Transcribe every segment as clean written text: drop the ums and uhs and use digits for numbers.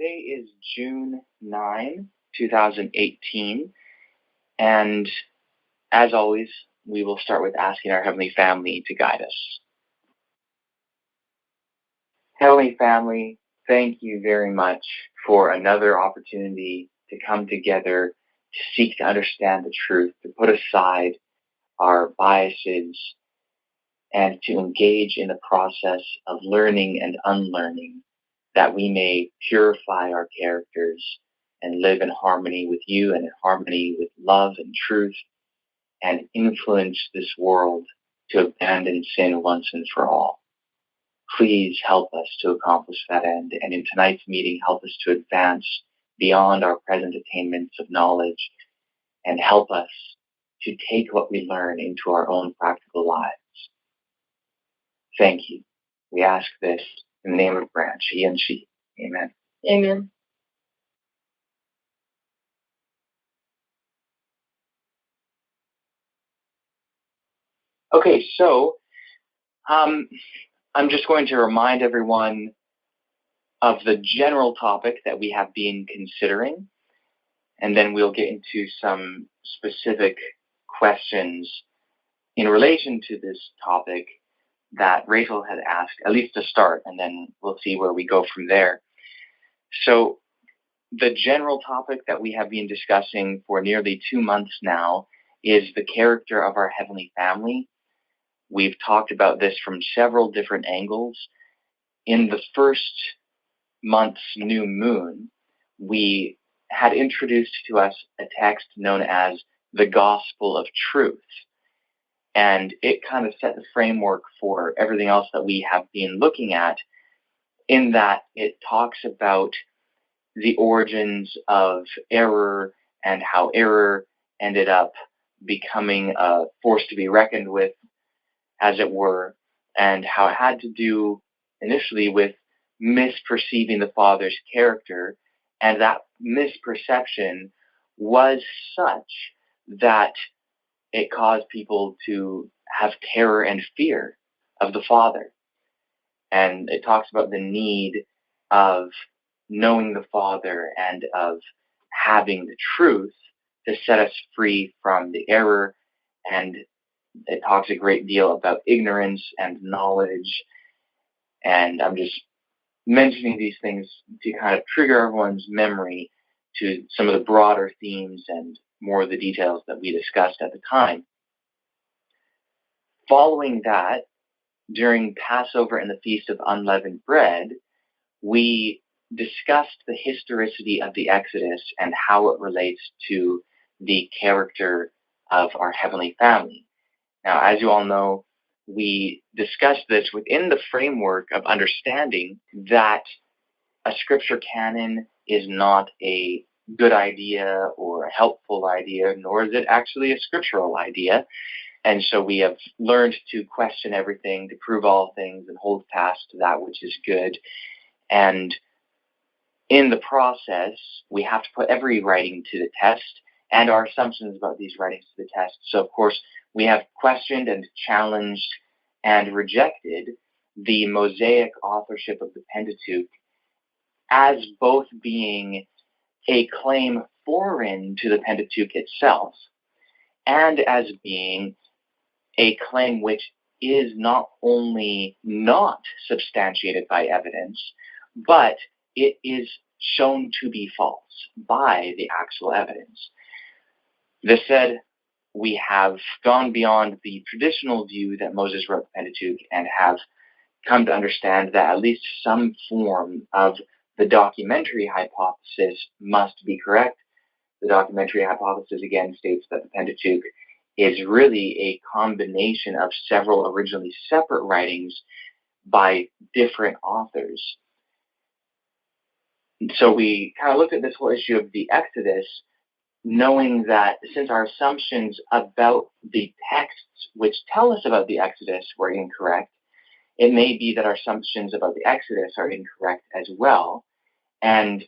today is June 9, 2018, and as always, we will start with asking our Heavenly Family to guide us. Heavenly Family, thank you very much for another opportunity to come together to seek to understand the truth, to put aside our biases, and to engage in the process of learning and unlearning, that we may purify our characters and live in harmony with you and in harmony with love and truth, and influence this world to abandon sin once and for all. Please help us to accomplish that end, and in tonight's meeting, help us to advance beyond our present attainments of knowledge, and help us to take what we learn into our own practical lives. Thank you. We ask this in the name of Branch, he and she. Amen. Amen. Okay, so I'm just going to remind everyone of the general topic that we have been considering, and then we'll get into some specific questions in relation to this topic that Rachel had asked, at least to start, and then we'll see where we go from there. So the general topic that we have been discussing for nearly 2 months now is the character of our Heavenly Family. We've talked about this from several different angles. In the first month's new moon, we had introduced to us a text known as the Gospel of Truth. And it kind of set the framework for everything else that we have been looking at, in that it talks about the origins of error and how error ended up becoming a force to be reckoned with, as it were, and how it had to do initially with misperceiving the Father's character, and that misperception was such that it caused people to have terror and fear of the Father. And it talks about the need of knowing the Father and of having the truth to set us free from the error. And it talks a great deal about ignorance and knowledge. And I'm just mentioning these things to kind of trigger everyone's memory to some of the broader themes and more of the details that we discussed at the time. Following that, during Passover and the Feast of Unleavened Bread, we discussed the historicity of the Exodus and how it relates to the character of our Heavenly Family. Now, as you all know, we discussed this within the framework of understanding that a scripture canon is not a good idea or a helpful idea, nor is it actually a scriptural idea. And so we have learned to question everything, to prove all things, and hold fast to that which is good. And in the process, we have to put every writing to the test and our assumptions about these writings to the test. So, of course, we have questioned and challenged and rejected the Mosaic authorship of the Pentateuch as both being a claim foreign to the Pentateuch itself, and as being a claim which is not only not substantiated by evidence, but it is shown to be false by the actual evidence. This said, we have gone beyond the traditional view that Moses wrote the Pentateuch and have come to understand that at least some form of the documentary hypothesis must be correct. The documentary hypothesis again states that the Pentateuch is really a combination of several originally separate writings by different authors. And so we kind of looked at this whole issue of the Exodus, knowing that since our assumptions about the texts which tell us about the Exodus were incorrect, it may be that our assumptions about the Exodus are incorrect as well. And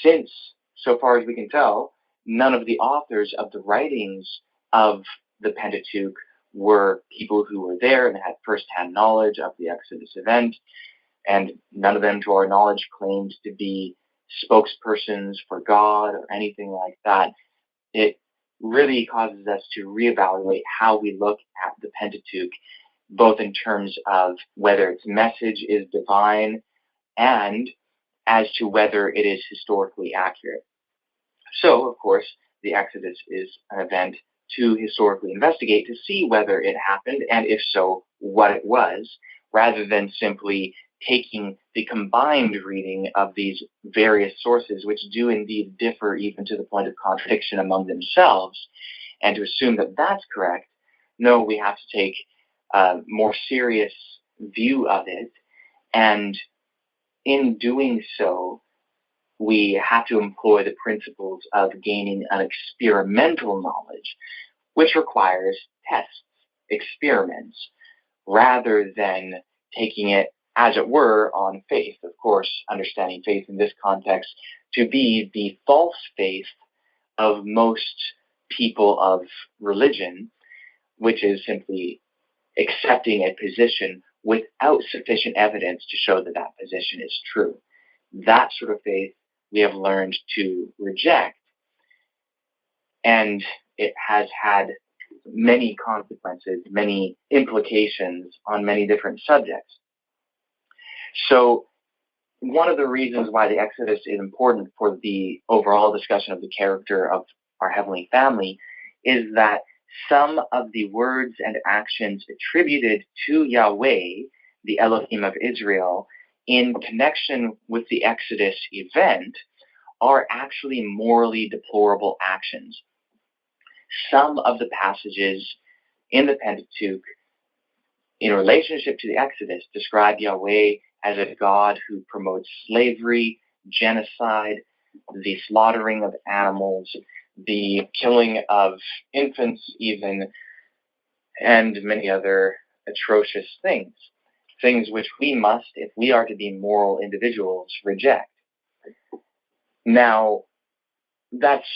since, so far as we can tell, none of the authors of the writings of the Pentateuch were people who were there and had firsthand knowledge of the Exodus event, and none of them, to our knowledge, claimed to be spokespersons for God or anything like that. It really causes us to reevaluate how we look at the Pentateuch, both in terms of whether its message is divine and as to whether it is historically accurate. So, of course, the Exodus is an event to historically investigate to see whether it happened, and if so, what it was, rather than simply taking the combined reading of these various sources, which do indeed differ even to the point of contradiction among themselves, and to assume that that's correct. No, we have to take a more serious view of it, and in doing so, we have to employ the principles of gaining an experimental knowledge, which requires tests, experiments, rather than taking it, as it were, on faith. Of course, understanding faith in this context to be the false faith of most people of religion, which is simply accepting a position without sufficient evidence to show that that position is true. That sort of faith we have learned to reject, and it has had many consequences, many implications on many different subjects. So one of the reasons why the Exodus is important for the overall discussion of the character of our Heavenly Family is that some of the words and actions attributed to Yahweh, the Elohim of Israel, in connection with the Exodus event are actually morally deplorable actions. Some of the passages in the Pentateuch in relationship to the Exodus describe Yahweh as a God who promotes slavery, genocide, the slaughtering of animals, the killing of infants even, and many other atrocious things. Things which we must, if we are to be moral individuals, reject. Now, that's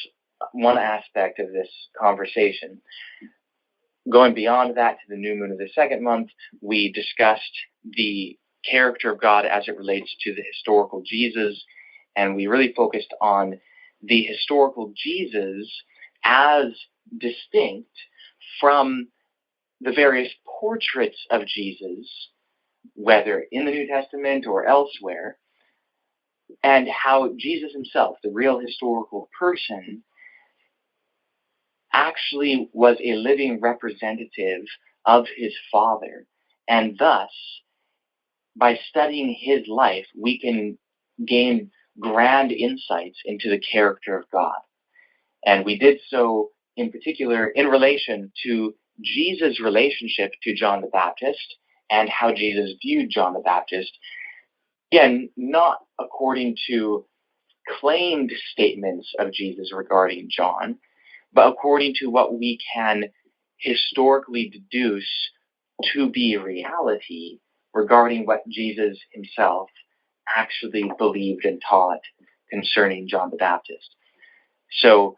one aspect of this conversation. Going beyond that to the new moon of the second month, we discussed the character of God as it relates to the historical Jesus, and we really focused on the historical Jesus as distinct from the various portraits of Jesus, whether in the New Testament or elsewhere, and how Jesus himself, the real historical person, actually was a living representative of his Father. And thus, by studying his life, we can gain grand insights into the character of God. And we did so in particular in relation to Jesus' relationship to John the Baptist and how Jesus viewed John the Baptist. Again, not according to claimed statements of Jesus regarding John, but according to what we can historically deduce to be reality regarding what Jesus himself actually believed and taught concerning John the Baptist. So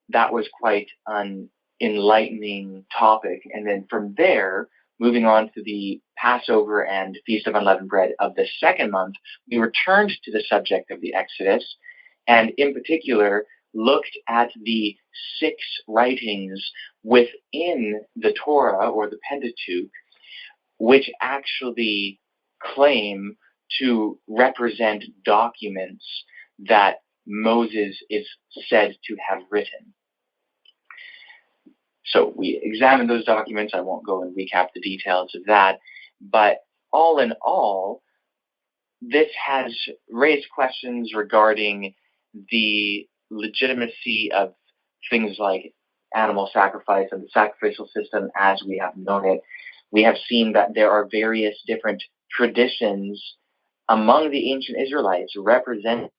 that was quite an enlightening topic. And then from there, moving on to the Passover and Feast of Unleavened Bread of the second month, we returned to the subject of the Exodus, and in particular, looked at the 6 writings within the Torah or the Pentateuch, which actually claim to represent documents that Moses is said to have written. So we examined those documents. I won't go and recap the details of that, but all in all, this has raised questions regarding the legitimacy of things like animal sacrifice and the sacrificial system as we have known it. We have seen that there are various different traditions among the ancient Israelites represented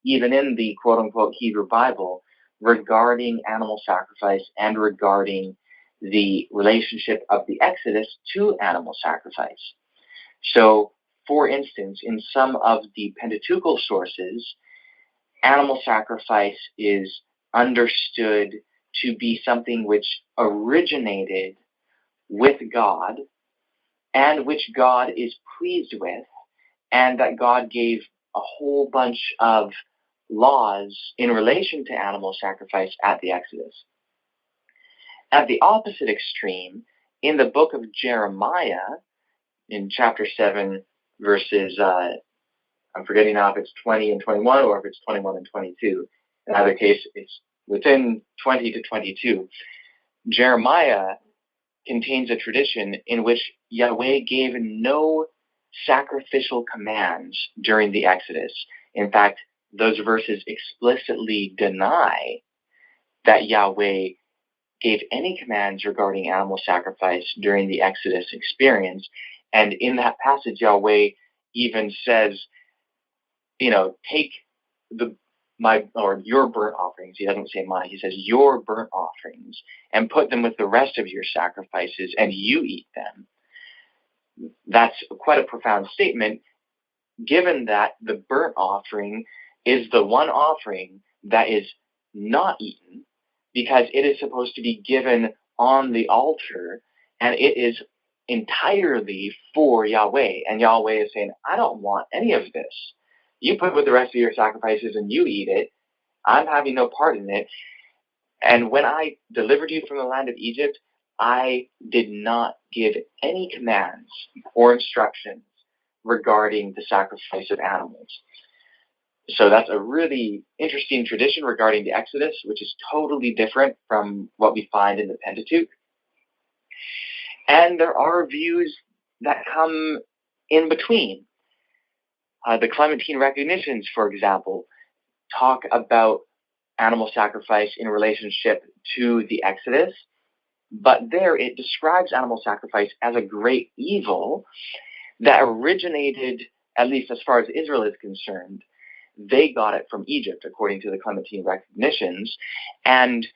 even in the quote-unquote Hebrew Bible regarding animal sacrifice and regarding the relationship of the Exodus to animal sacrifice. So, for instance, in some of the Pentateuchal sources, animal sacrifice is understood to be something which originated with God and which God is pleased with, and that God gave a whole bunch of laws in relation to animal sacrifice at the Exodus. At the opposite extreme, in the book of Jeremiah, in chapter 7, verses, I'm forgetting now if it's 20 and 21 or if it's 21 and 22. In either case, it's within 20 to 22. Jeremiah contains a tradition in which Yahweh gave no sacrificial commands during the Exodus. In fact, those verses explicitly deny that Yahweh gave any commands regarding animal sacrifice during the Exodus experience. And in that passage, Yahweh even says, take your burnt offerings. He doesn't say mine. He says your burnt offerings and put them with the rest of your sacrifices and you eat them. That's quite a profound statement, given that the burnt offering is the one offering that is not eaten because it is supposed to be given on the altar and it is entirely for Yahweh. And Yahweh is saying, I don't want any of this. You put it with the rest of your sacrifices and you eat it. I'm having no part in it. And when I delivered you from the land of Egypt, I did not give any commands or instructions regarding the sacrifice of animals. So that's a really interesting tradition regarding the Exodus, which is totally different from what we find in the Pentateuch. And there are views that come in between. The Clementine recognitions, for example, talk about animal sacrifice in relationship to the Exodus, but there it describes animal sacrifice as a great evil that originated, at least as far as Israel is concerned, they got it from Egypt, according to the Clementine recognitions. And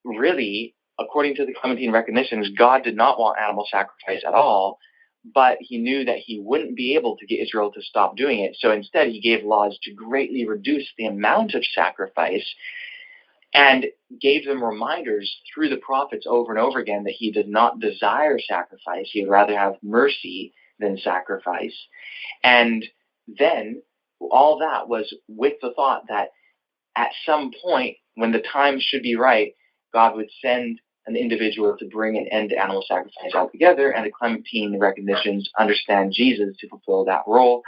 really, according to the Clementine recognitions, God did not want animal sacrifice at all, but he knew that he wouldn't be able to get Israel to stop doing it. So instead, he gave laws to greatly reduce the amount of sacrifice and gave them reminders through the prophets over and over again that he did not desire sacrifice. He would rather have mercy than sacrifice. And then all that was with the thought that at some point, when the time should be right, God would send an individual to bring an end to animal sacrifice altogether, and the Clementine recognitions understand Jesus to fulfill that role.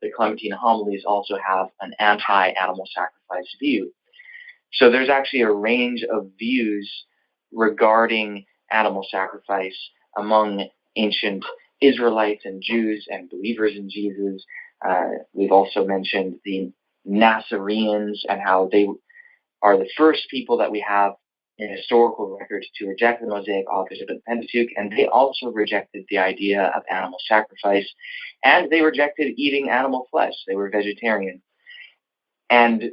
The Clementine homilies also have an anti-animal sacrifice view. So there's actually a range of views regarding animal sacrifice among ancient Israelites and Jews and believers in Jesus. We've also mentioned the Nazarenes and how they are the first people that we have in historical records to reject the Mosaic authorship of the Pentateuch, and they also rejected the idea of animal sacrifice, and they rejected eating animal flesh. They were vegetarian. And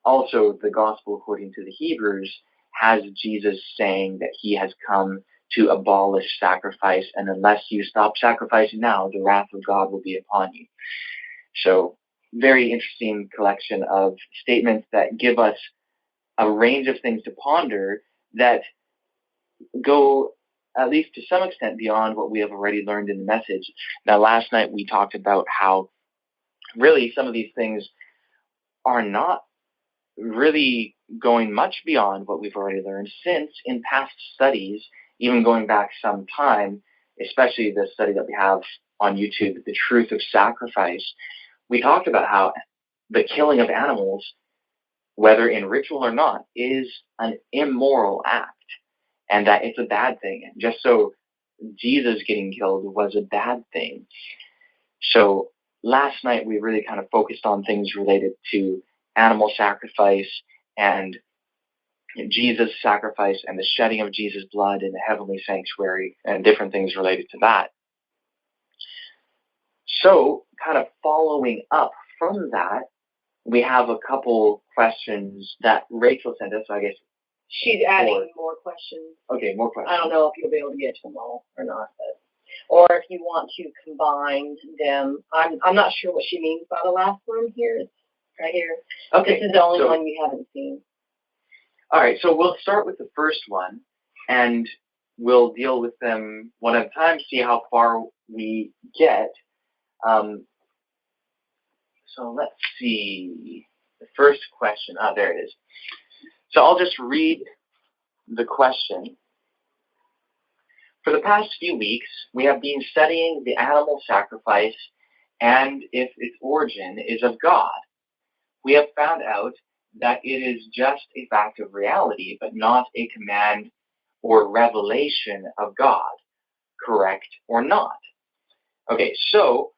also the gospel, according to the Hebrews, has Jesus saying that he has come to abolish sacrifice, and unless you stop sacrificing now, the wrath of God will be upon you. So very interesting collection of statements that give us a range of things to ponder that go, at least to some extent, beyond what we have already learned in the message. Now, last night we talked about how really some of these things are not really going much beyond what we've already learned, since in past studies, even going back some time, especially the study that we have on YouTube, The Truth of Sacrifice, we talked about how the killing of animals, whether in ritual or not, is an immoral act, and that it's a bad thing. And just so Jesus getting killed was a bad thing. So last night we really kind of focused on things related to animal sacrifice and Jesus' sacrifice and the shedding of Jesus' blood in the heavenly sanctuary and different things related to that. So kind of following up from that, we have a couple questions that Rachel sent us, so I guess. She's adding more questions. Okay, more questions. I don't know if you'll be able to get to them all or not, or if you want to combine them. I'm not sure what she means by the last one here. It's right here. Okay. This is the only one you haven't seen. All right, so we'll start with the first one, and we'll deal with them one at a time, see how far we get. So let's see. The first question. There it is. So I'll just read the question. For the past few weeks, we have been studying the animal sacrifice and if its origin is of God. We have found out that it is just a fact of reality, but not a command or revelation of God, correct or not? Okay, so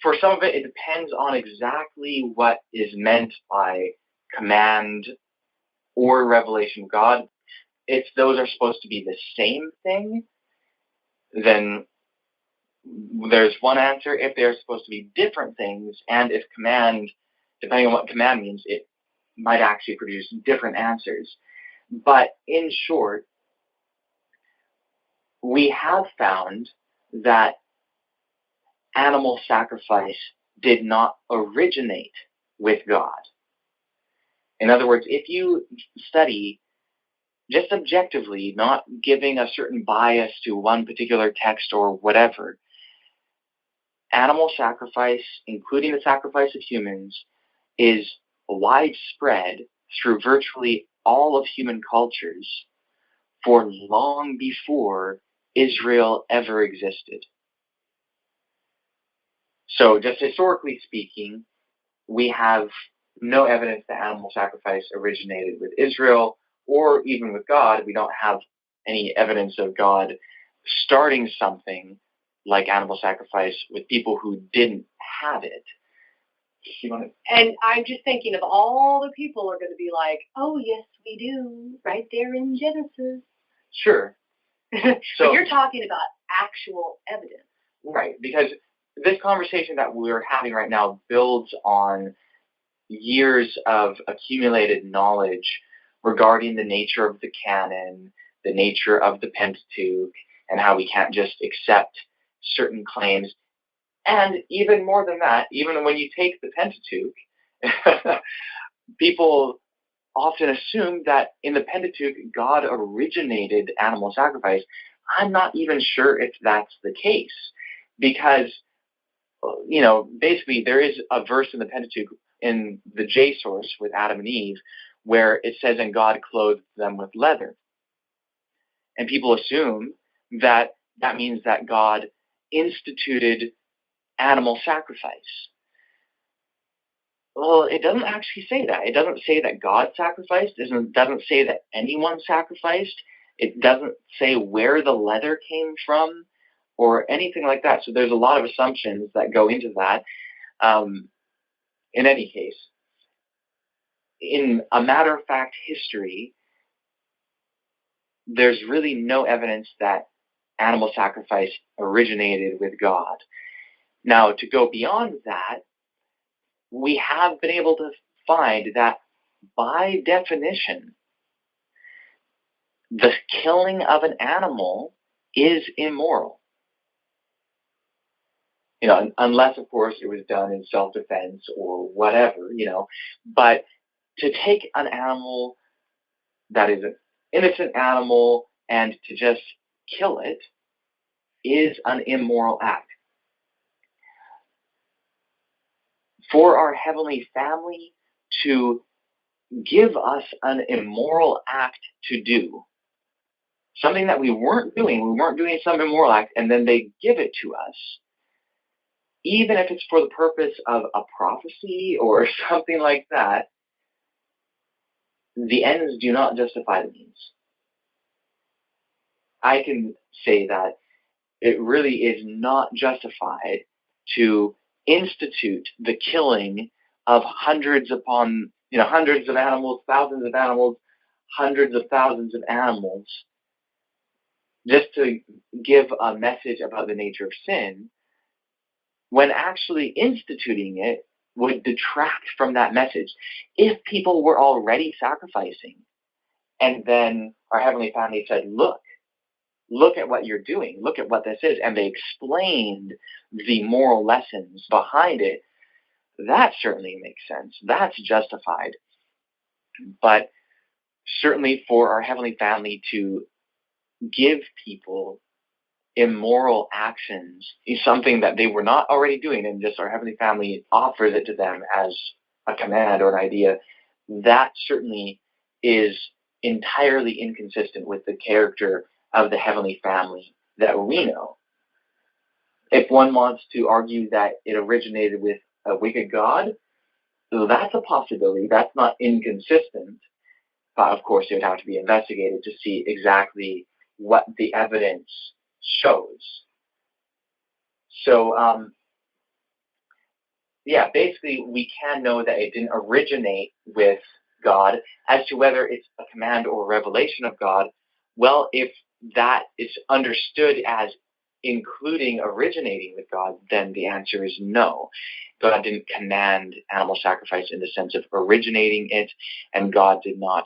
for some of it, it depends on exactly what is meant by command or revelation of God. If those are supposed to be the same thing, then there's one answer. If they're supposed to be different things, and if command, depending on what command means, it might actually produce different answers. But in short, we have found that animal sacrifice did not originate with God. In other words, if you study just objectively, not giving a certain bias to one particular text or whatever, animal sacrifice, including the sacrifice of humans, is widespread through virtually all of human cultures for long before Israel ever existed. So just historically speaking, we have no evidence that animal sacrifice originated with Israel or even with God. We don't have any evidence of God starting something like animal sacrifice with people who didn't have it. And I'm just thinking of all the people are going to be like, oh, yes, we do, right there in Genesis. Sure. So but you're talking about actual evidence. Right, because this conversation that we're having right now builds on years of accumulated knowledge regarding the nature of the canon, the nature of the Pentateuch, and how we can't just accept certain claims. And even more than that, even when you take the Pentateuch, people often assume that in the Pentateuch, God originated animal sacrifice. I'm not even sure if that's the case, because, basically there is a verse in the Pentateuch in the J source with Adam and Eve where it says, and God clothed them with leather. And people assume that that means that God instituted animal sacrifice. Well, it doesn't actually say that. It doesn't say that God sacrificed. It doesn't say that anyone sacrificed. It doesn't say where the leather came from or anything like that. So there's a lot of assumptions that go into that. In any case, in a matter-of-fact history, there's really no evidence that animal sacrifice originated with God. Now, to go beyond that, we have been able to find that by definition, the killing of an animal is immoral. Unless, of course, it was done in self-defense or whatever, But to take an animal that is an innocent animal and to just kill it is an immoral act. For our Heavenly Family to give us an immoral act to do, something that we weren't doing some immoral act, and then they give it to us, even if it's for the purpose of a prophecy or something like that, the ends do not justify the means. I can say that it really is not justified to institute the killing of hundreds of animals, thousands of animals, hundreds of thousands of animals, just to give a message about the nature of sin, when actually instituting it would detract from that message. If people were already sacrificing, and then our Heavenly Family said, look at what you're doing, look at what this is, and they explained the moral lessons behind it, that certainly makes sense. That's justified. But certainly for our Heavenly Family to give people immoral actions is something that they were not already doing, and just our Heavenly Family offers it to them as a command or an idea, that certainly is entirely inconsistent with the character of the Heavenly Family that we know. If one wants to argue that it originated with a wicked God, so that's a possibility. That's not inconsistent. But of course, it would have to be investigated to see exactly what the evidence shows. So, basically, we can know that it didn't originate with God. As to whether it's a command or a revelation of God, well, if that is understood as including originating with God, then the answer is no. God didn't command animal sacrifice in the sense of originating it, and God did not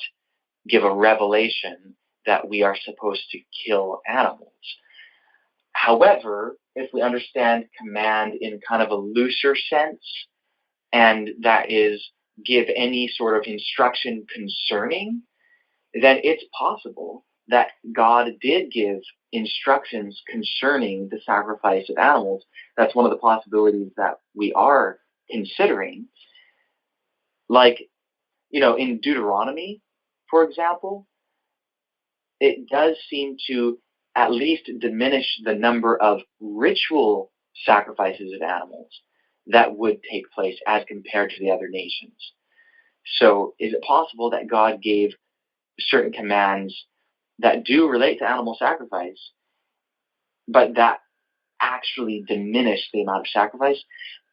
give a revelation that we are supposed to kill animals. However, if we understand command in kind of a looser sense, and that is give any sort of instruction concerning, then it's possible that God did give instructions concerning the sacrifice of animals. That's one of the possibilities that we are considering. Like, in Deuteronomy, for example, it does seem to at least diminish the number of ritual sacrifices of animals that would take place as compared to the other nations. So is it possible that God gave certain commands that do relate to animal sacrifice, but that actually diminish the amount of sacrifice?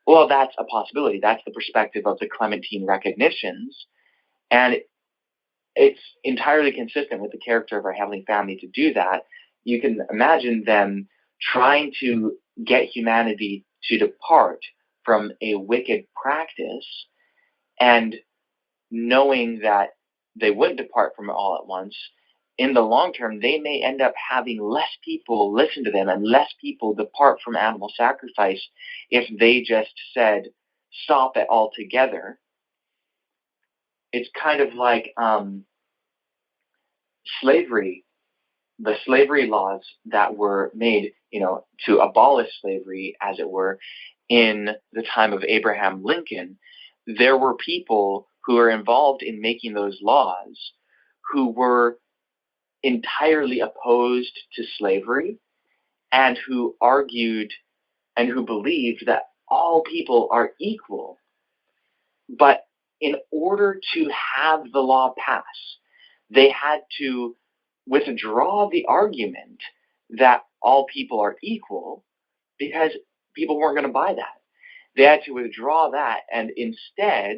Well, that's a possibility. That's the perspective of the Clementine recognitions. And it's entirely consistent with the character of our Heavenly Family to do that. You can imagine them trying to get humanity to depart from a wicked practice, and knowing that they wouldn't depart from it all at once. In the long term, they may end up having less people listen to them and less people depart from animal sacrifice if they just said, stop it altogether. It's kind of like slavery, the slavery laws that were made, to abolish slavery, as it were, in the time of Abraham Lincoln. There were people who were involved in making those laws who were entirely opposed to slavery, and who argued and who believed that all people are equal. But in order to have the law pass, they had to withdraw the argument that all people are equal, because people weren't going to buy that. They had to withdraw that and instead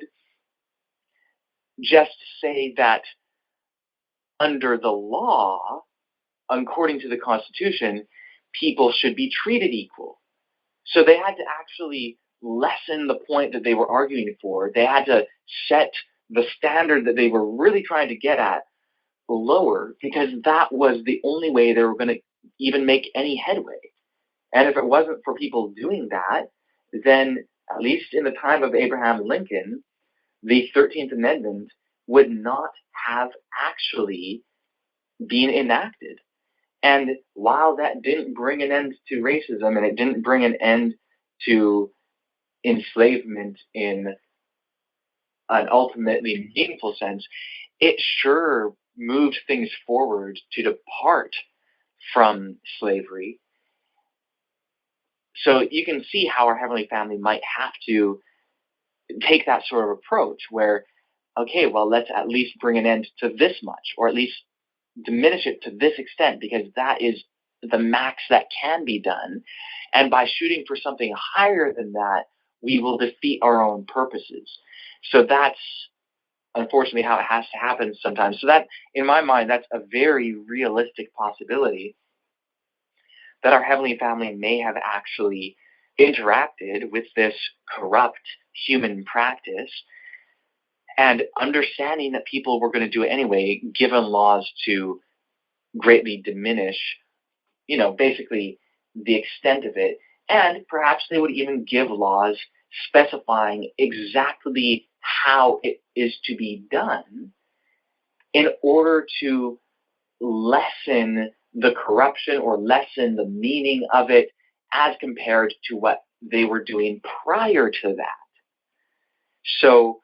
just say that under the law, according to the Constitution, people should be treated equal. So they had to actually lessen the point that they were arguing for. They had to set the standard that they were really trying to get at lower, because that was the only way they were going to even make any headway. And if it wasn't for people doing that, then at least in the time of Abraham Lincoln, the 13th Amendment would not have actually been enacted. And while that didn't bring an end to racism, and it didn't bring an end to enslavement in an ultimately meaningful sense, it sure moved things forward to depart from slavery. So you can see how our Heavenly Family might have to take that sort of approach where, okay, well, let's at least bring an end to this much, or at least diminish it to this extent, because that is the max that can be done. And by shooting for something higher than that, we will defeat our own purposes. So that's unfortunately how it has to happen sometimes. So that, in my mind, that's a very realistic possibility that our Heavenly Family may have actually interacted with this corrupt human practice, and understanding that people were going to do it anyway, given laws to greatly diminish, basically the extent of it. And perhaps they would even give laws specifying exactly how it is to be done in order to lessen the corruption or lessen the meaning of it as compared to what they were doing prior to that. So,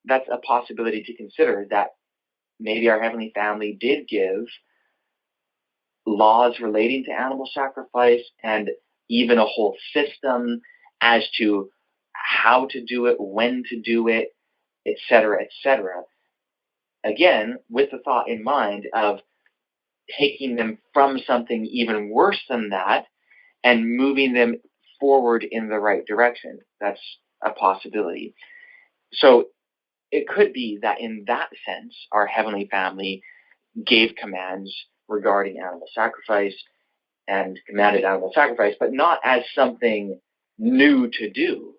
that's a possibility to consider, that maybe our Heavenly Family did give laws relating to animal sacrifice and even a whole system as to how to do it, when to do it, etc., etc. Again, with the thought in mind of taking them from something even worse than that and moving them forward in the right direction. That's a possibility. So it could be that in that sense, our Heavenly Family gave commands regarding animal sacrifice and commanded animal sacrifice, but not as something new to do.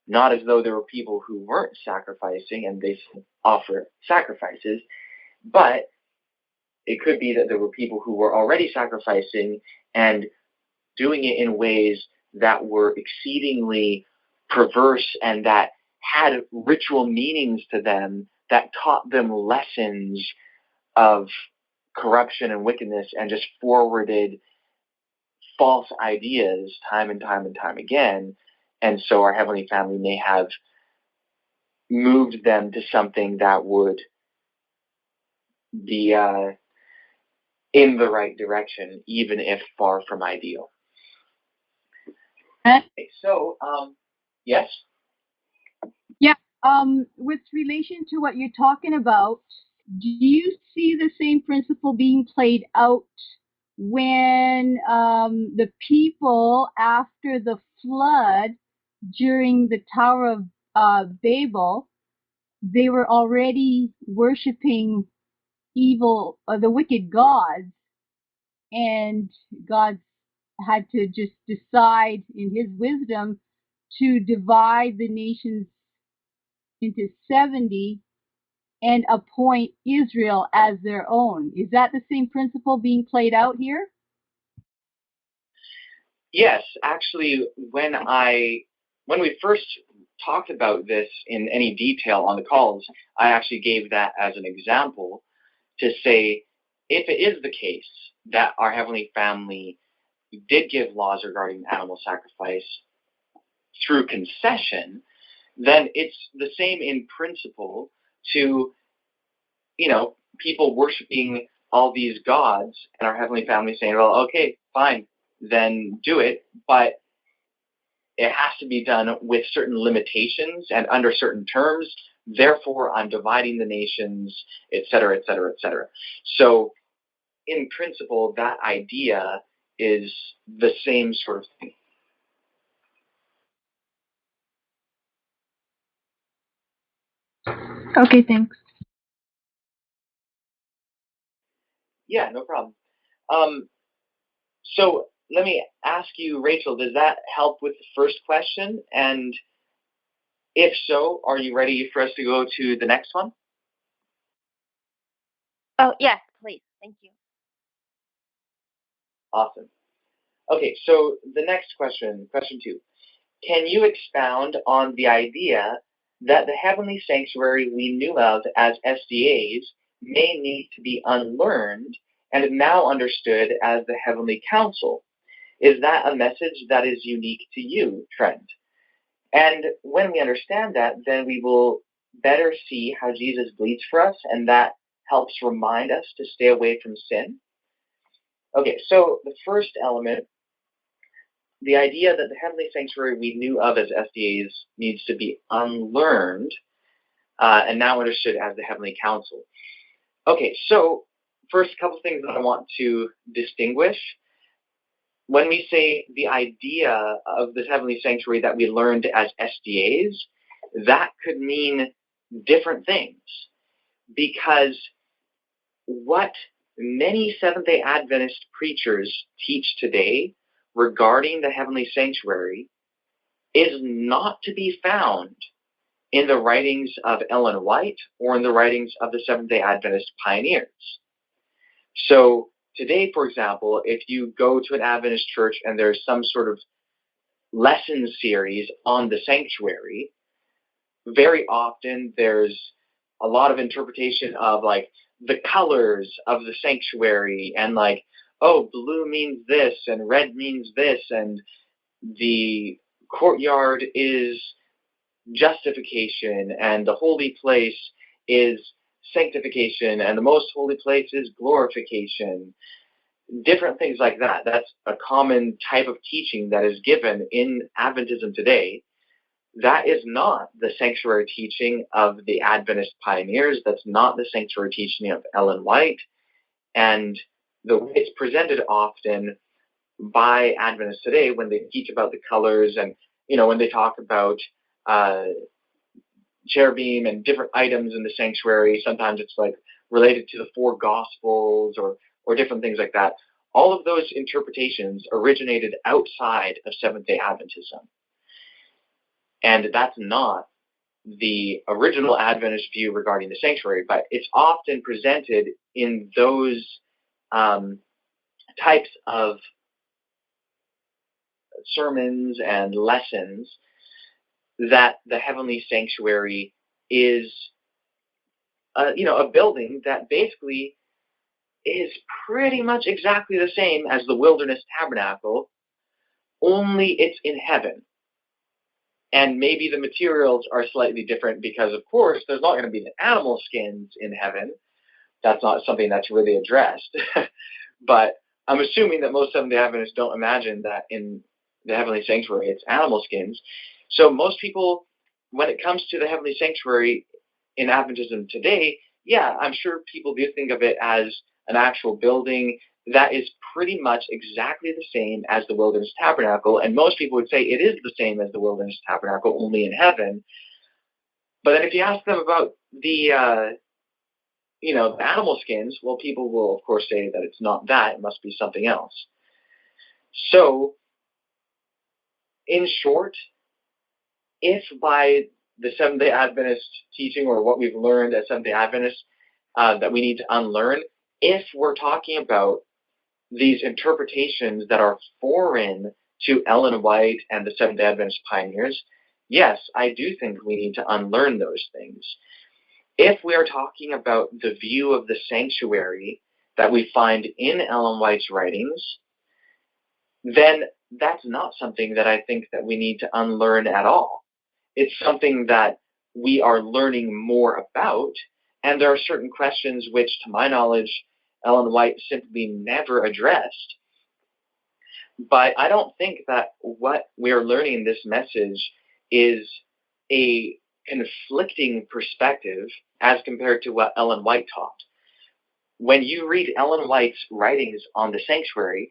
Not as though there were people who weren't sacrificing and they offer sacrifices, but it could be that there were people who were already sacrificing and doing it in ways that were exceedingly perverse and that had ritual meanings to them that taught them lessons of corruption and wickedness and just forwarded false ideas time and time and time again. And so our Heavenly Family may have moved them to something that would be in the right direction, even if far from ideal. Okay, so, yes? Yeah, with relation to what you're talking about, do you see the same principle being played out when the people after the flood during the Tower of Babel, they were already worshiping evil, the wicked gods, and God had to just decide in his wisdom to divide the nations into 70 and appoint Israel as their own. Is that the same principle being played out here? Yes, actually, when we first talked about this in any detail on the calls, I actually gave that as an example to say, if it is the case that our Heavenly Family did give laws regarding animal sacrifice through concession, then it's the same in principle to, people worshiping all these gods and our Heavenly Family saying, well, okay, fine, then do it, but it has to be done with certain limitations and under certain terms. Therefore, I'm dividing the nations, et cetera, et cetera, et cetera. So in principle, that idea is the same sort of thing. Okay, thanks. Yeah, no problem. So let me ask you, Rachel, does that help with the first question? And if so, are you ready for us to go to the next one? Oh, yes, please. Thank you. Awesome. Okay, so the next question 2. Can you expound on the idea that the heavenly sanctuary we knew of as SDAs may need to be unlearned and now understood as the heavenly council? Is that a message that is unique to you, Trent? And when we understand that, then we will better see how Jesus bleeds for us, and that helps remind us to stay away from sin. Okay, so the first element, the idea that the heavenly sanctuary we knew of as SDAs needs to be unlearned and now understood as the heavenly council. Okay, so first, a couple things that I want to distinguish. When we say the idea of this heavenly sanctuary that we learned as SDAs, that could mean different things, because what many Seventh-day Adventist preachers teach today regarding the heavenly sanctuary is not to be found in the writings of Ellen White or in the writings of the Seventh-day Adventist pioneers. So today, for example, if you go to an Adventist church and there's some sort of lesson series on the sanctuary, very often there's a lot of interpretation of like the colors of the sanctuary and like, oh, blue means this and red means this, and the courtyard is justification and the holy place is sanctification and the most holy place is glorification. Different things like that. That's a common type of teaching that is given in Adventism today. That is not the sanctuary teaching of the Adventist pioneers. That's not the sanctuary teaching of Ellen White. And the way it's presented often by Adventists today when they teach about the colors and, when they talk about cherubim and different items in the sanctuary, sometimes it's like related to the four Gospels or different things like that. All of those interpretations originated outside of Seventh-day Adventism. And that's not the original Adventist view regarding the sanctuary, but it's often presented in those types of sermons and lessons that the heavenly sanctuary is, a building that basically is pretty much exactly the same as the wilderness tabernacle, only it's in heaven. And maybe the materials are slightly different because, of course, there's not going to be the animal skins in heaven. That's not something that's really addressed. But I'm assuming that most Seventh-day Adventists don't imagine that in the heavenly sanctuary it's animal skins. So most people, when it comes to the heavenly sanctuary in Adventism today, yeah, I'm sure people do think of it as an actual building that is pretty much exactly the same as the wilderness tabernacle. And most people would say it is the same as the wilderness tabernacle, only in heaven. But then if you ask them about the animal skins, well, people will, of course, say that it's not that. It must be something else. So, in short, if by the Seventh-day Adventist teaching or what we've learned as Seventh-day Adventists that we need to unlearn, if we're talking about these interpretations that are foreign to Ellen White and the Seventh-day Adventist pioneers, yes, I do think we need to unlearn those things. If we are talking about the view of the sanctuary that we find in Ellen White's writings, then that's not something that I think that we need to unlearn at all. It's something that we are learning more about, and there are certain questions which, to my knowledge, Ellen White simply never addressed. But I don't think that what we're learning in this message is a conflicting perspective as compared to what Ellen White taught. When you read Ellen White's writings on the sanctuary,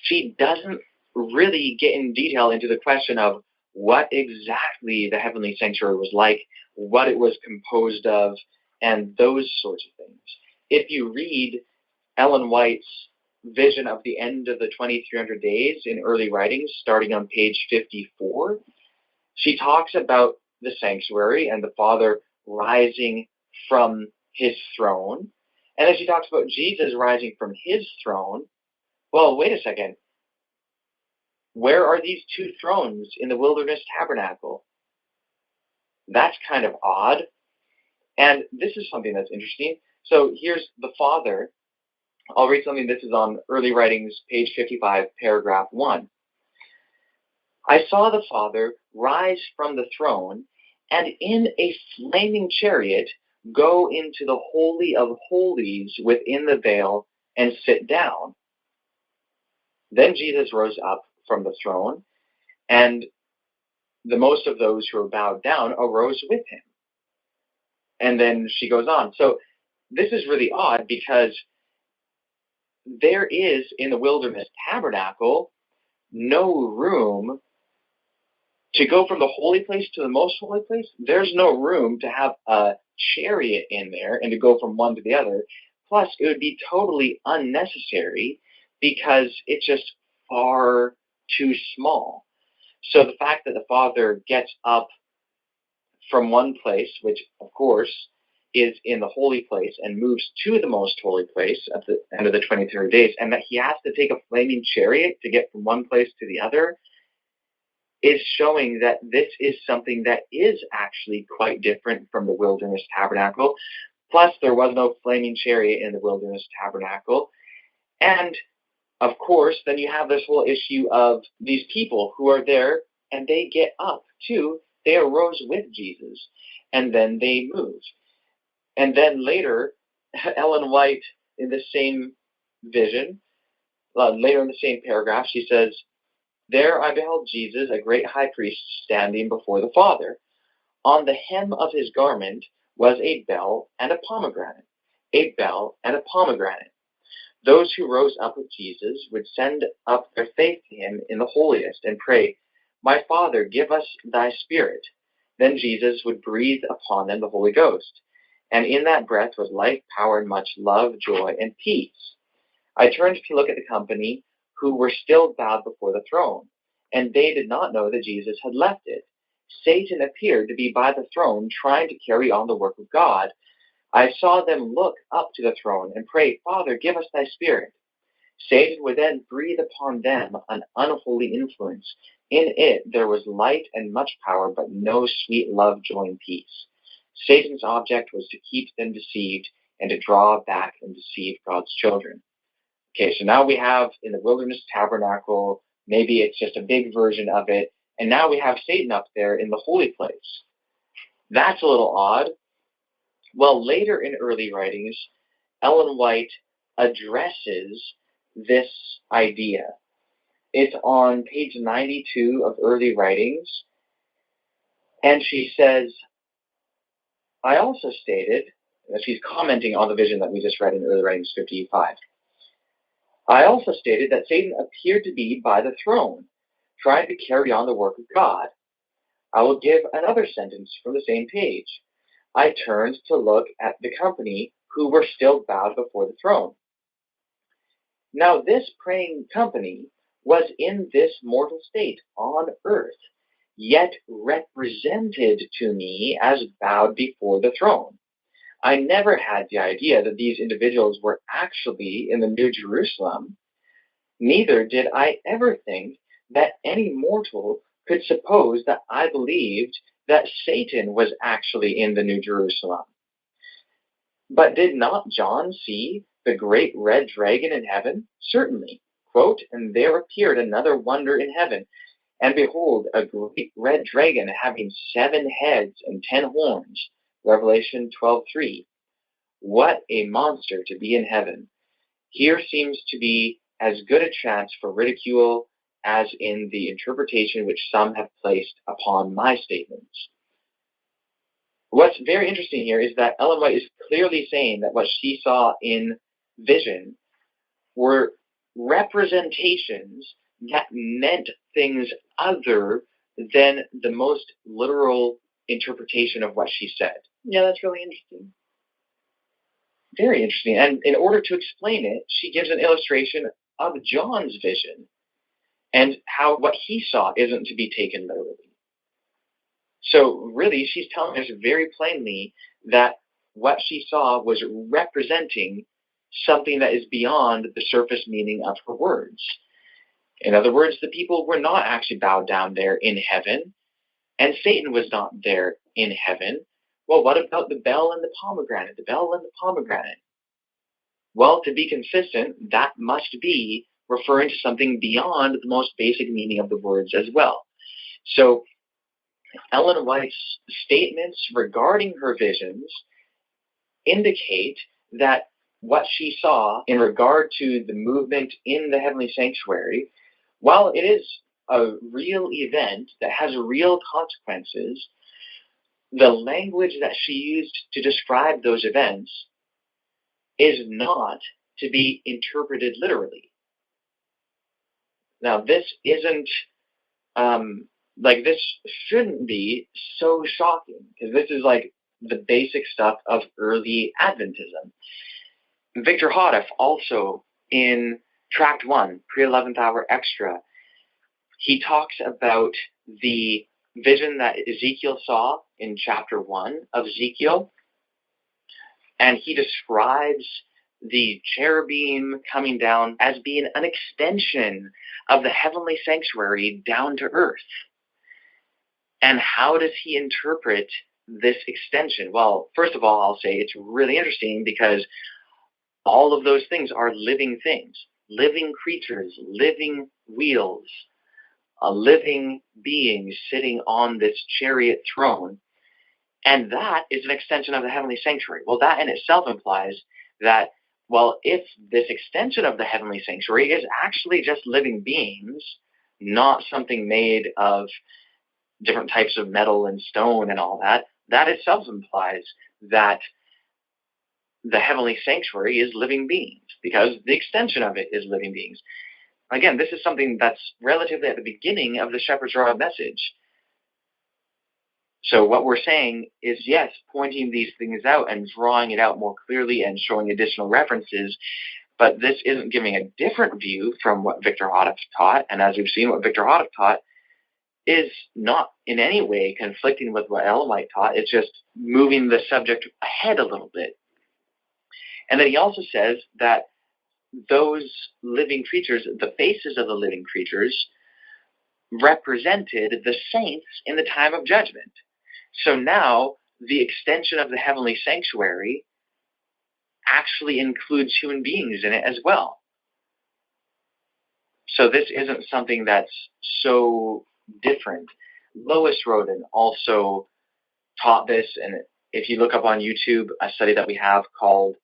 she doesn't really get in detail into the question of what exactly the heavenly sanctuary was like, what it was composed of, and those sorts of things. If you read Ellen White's vision of the end of the 2300 days in early writings, starting on page 54, she talks about the sanctuary and the Father rising from his throne. And then she talks about Jesus rising from his throne. Well, wait a second. Where are these two thrones in the wilderness tabernacle? That's kind of odd. And this is something that's interesting. So here's the Father. I'll read something. This is on Early Writings, page 55, paragraph 1. I saw the Father rise from the throne and in a flaming chariot go into the Holy of Holies within the veil and sit down. Then Jesus rose up from the throne, and the most of those who were bowed down arose with him. And then she goes on. So this is really odd because there is in the wilderness tabernacle no room to go from the holy place to the most holy place. There's no room to have a chariot in there and to go from one to the other. Plus, it would be totally unnecessary because it's just far too small. So the fact that the Father gets up from one place, which of course is in the holy place, and moves to the most holy place at the end of the 23 days, and that he has to take a flaming chariot to get from one place to the other, is showing that this is something that is actually quite different from the wilderness tabernacle. Plus, there was no flaming chariot in the wilderness tabernacle. And, of course, then you have this whole issue of these people who are there, and they get up, too. They arose with Jesus, and then they move. And then later, Ellen White, in the same vision, later in the same paragraph, she says, "There I beheld Jesus, a great high priest, standing before the Father. On the hem of his garment was a bell and a pomegranate, a bell and a pomegranate. Those who rose up with Jesus would send up their faith to him in the holiest and pray, 'My Father, give us thy Spirit.' Then Jesus would breathe upon them the Holy Ghost. And in that breath was life, power, and much love, joy, and peace. I turned to look at the company who were still bowed before the throne, and they did not know that Jesus had left it. Satan appeared to be by the throne, trying to carry on the work of God. I saw them look up to the throne and pray, 'Father, give us thy Spirit.' Satan would then breathe upon them an unholy influence. In it there was light and much power, but no sweet love, joy, and peace. Satan's object was to keep them deceived and to draw back and deceive God's children." Okay, so now we have in the wilderness tabernacle, maybe it's just a big version of it, and now we have Satan up there in the holy place. That's a little odd. Well, later in early writings, Ellen White addresses this idea. It's on page 92 of early writings, and she says, "I also stated," she's commenting on the vision that we just read in early writings 55, "I also stated that Satan appeared to be by the throne, trying to carry on the work of God. I will give another sentence from the same page. I turned to look at the company who were still bowed before the throne. Now this praying company was in this mortal state on earth, yet represented to me as bowed before the throne. I never had the idea that these individuals were actually in the New Jerusalem. Neither did I ever think that any mortal could suppose that I believed that Satan was actually in the New Jerusalem. But did not John see the great red dragon in heaven? Certainly. Quote, and there appeared another wonder in heaven. And behold, a great red dragon having 7 heads and 10 horns. Revelation 12:3. What a monster to be in heaven. Here seems to be as good a chance for ridicule as in the interpretation which some have placed upon my statements." What's very interesting here is that Ellen White is clearly saying that what she saw in vision were representations that meant things other than the most literal interpretation of what she said. Yeah, that's really interesting. Very interesting. And in order to explain it, she gives an illustration of John's vision and how what he saw isn't to be taken literally. So really, she's telling us very plainly that what she saw was representing something that is beyond the surface meaning of her words. In other words, the people were not actually bowed down there in heaven, and Satan was not there in heaven. Well, what about the bell and the pomegranate? The bell and the pomegranate. Well, to be consistent, that must be referring to something beyond the most basic meaning of the words as well. So Ellen White's statements regarding her visions indicate that what she saw in regard to the movement in the heavenly sanctuary, while it is a real event that has real consequences, the language that she used to describe those events is not to be interpreted literally. Now, this isn't, this shouldn't be so shocking, because this is like the basic stuff of early Adventism. Victor Hodeff also in Tract 1, Pre-11th Hour Extra, he talks about the vision that Ezekiel saw in chapter 1 of Ezekiel, and he describes the cherubim coming down as being an extension of the heavenly sanctuary down to earth. And how does he interpret this extension? Well, first of all, I'll say it's really interesting because all of those things are living things, living creatures, living wheels, a living being sitting on this chariot throne. And that is an extension of the heavenly sanctuary. Well, that in itself implies that, well, if this extension of the heavenly sanctuary is actually just living beings, not something made of different types of metal and stone and all that, that itself implies that the heavenly sanctuary is living beings, because the extension of it is living beings. Again, this is something that's relatively at the beginning of the Shepherd's Rod message. So what we're saying is, yes, pointing these things out and drawing it out more clearly and showing additional references, but this isn't giving a different view from what Victor Houteff taught. And as we've seen, what Victor Houteff taught is not in any way conflicting with what Ellen White taught. It's just moving the subject ahead a little bit. And then he also says that those living creatures, the faces of the living creatures, represented the saints in the time of judgment. So now the extension of the heavenly sanctuary actually includes human beings in it as well. So this isn't something that's so different. Lois Roden also taught this, and if you look up on YouTube a study that we have called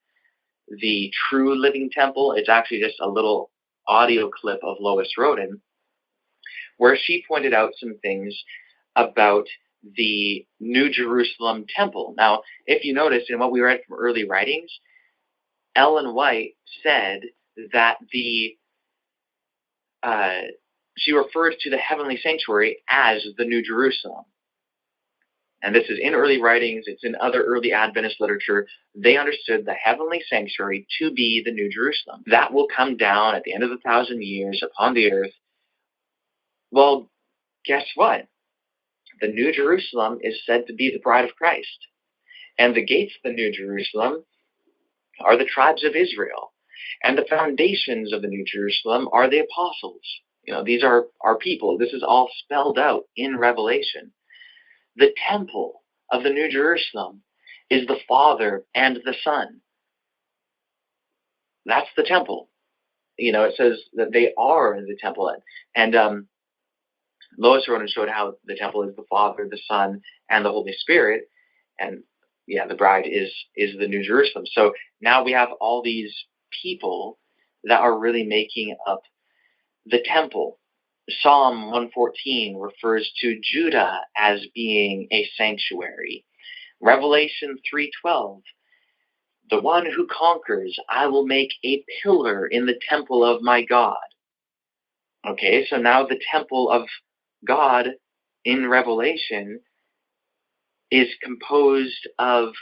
The True Living Temple, it's actually just a little audio clip of Lois Roden, where she pointed out some things about the New Jerusalem temple. Now, if you notice in what we read from early writings, Ellen White said that she referred to the heavenly sanctuary as the New Jerusalem. And this is in early writings, it's in other early Adventist literature. They understood the heavenly sanctuary to be the New Jerusalem. That will come down at the end of the 1,000 years upon the earth. Well, guess what? The New Jerusalem is said to be the bride of Christ. And the gates of the New Jerusalem are the tribes of Israel. And the foundations of the New Jerusalem are the apostles. These are our people. This is all spelled out in Revelation. The temple of the New Jerusalem is the Father and the Son. That's the temple. It says that they are the temple. And Lois Roden showed how the temple is the Father, the Son, and the Holy Spirit. And the bride is the New Jerusalem. So now we have all these people that are really making up the temple. Psalm 114 refers to Judah as being a sanctuary. Revelation 3:12, the one who conquers, I will make a pillar in the temple of my God. Okay, so now the temple of God in Revelation is composed of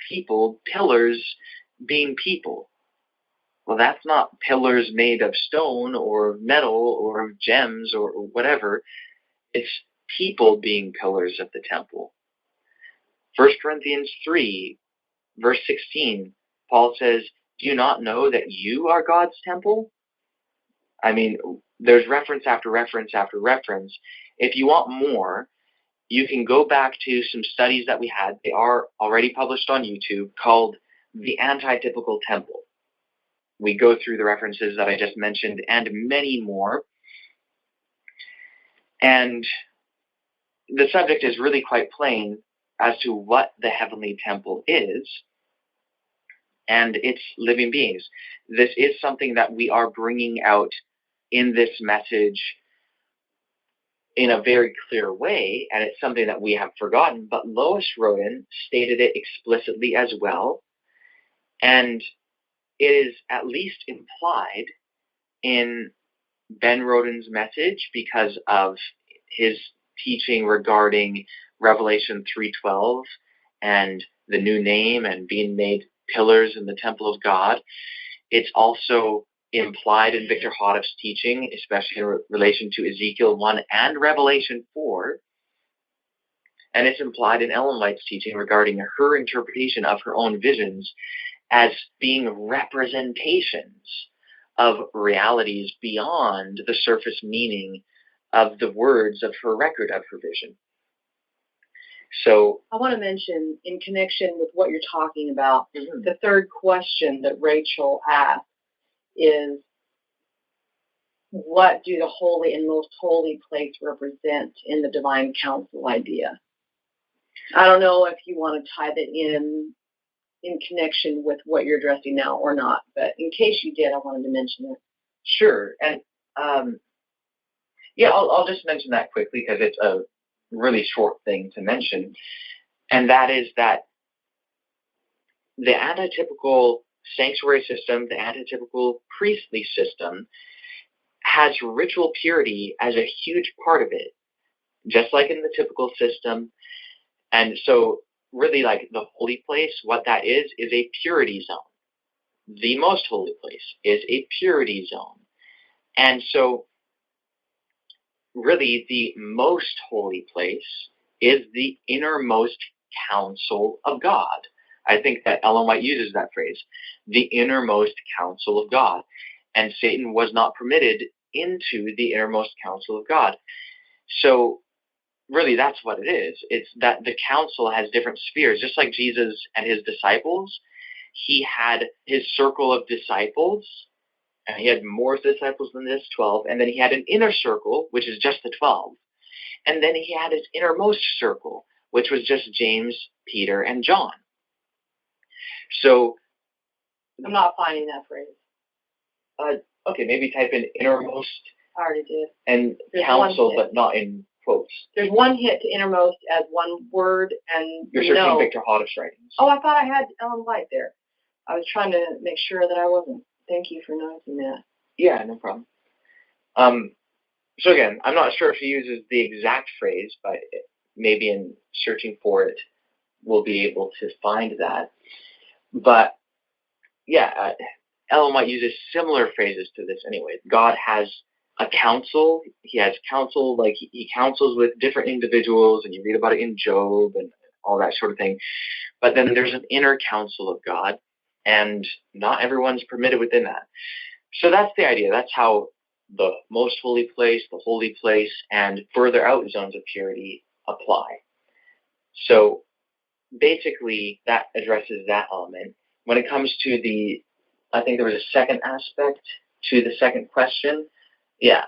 people, pillars being people. Well, that's not pillars made of stone or metal or gems or whatever. It's people being pillars of the temple. 1 Corinthians 3, verse 16, Paul says, do you not know that you are God's temple? I mean, there's reference after reference after reference. If you want more, you can go back to some studies that we had. They are already published on YouTube, called The Antitypical Temple. We go through the references that I just mentioned and many more. And the subject is really quite plain as to what the heavenly temple is, and it's living beings. This is something that we are bringing out in this message in a very clear way, and it's something that we have forgotten, but Lois Roden stated it explicitly as well, and it is at least implied in Ben Roden's message because of his teaching regarding Revelation 3:12 and the new name and being made pillars in the temple of God. It's also implied in Victor Houteff's teaching, especially in relation to Ezekiel 1 and Revelation 4. And it's implied in Ellen White's teaching regarding her interpretation of her own visions as being representations of realities beyond the surface meaning of the words of her record of her vision. So I want to mention, in connection with what you're talking about, Mhm. the third question that Rachel asked is, what do the holy and most holy place represent in the divine council idea? I don't know if you want to tie that in connection with what you're addressing now or not, but in case you did, I wanted to mention it. sure, and yeah, I'll just mention that quickly because it's a really short thing to mention, and that is that the antitypical sanctuary system, the antitypical priestly system, has ritual purity as a huge part of it, just like in the typical system. And so, really, like the holy place, what that is a purity zone. The most holy place is a purity zone. And so, really, the most holy place is the innermost counsel of God. I think that Ellen White uses that phrase, the innermost counsel of God. And Satan was not permitted into the innermost counsel of God. So, really, that's what it is. It's that the council has different spheres, just like Jesus and his disciples. He had his circle of disciples, and he had more disciples than this, 12, and then he had an inner circle, which is just the 12, and then he had his innermost circle, which was just James, Peter, and John. So, I'm not finding that phrase. okay, maybe type in innermost I already did. and There's council, but not in quotes. There's one hit to innermost as one word, and You're searching Victor Hoddis writings. Oh, I thought I had Ellen White there. I was trying to make sure that I wasn't. Thank you for noticing that. Yeah, no problem. So again, I'm not sure if he uses the exact phrase, but maybe in searching for it, we'll be able to find that. But yeah, Ellen White uses similar phrases to this anyway. God has a counsel. He has counsel, like he counsels with different individuals, and you read about it in Job and all that sort of thing. But then there's an inner counsel of God, and not everyone's permitted within that. So that's the idea. That's how the most holy place, and further out zones of purity apply. So basically, that addresses that element. When it comes to I think there was a second aspect to the second question. Yeah,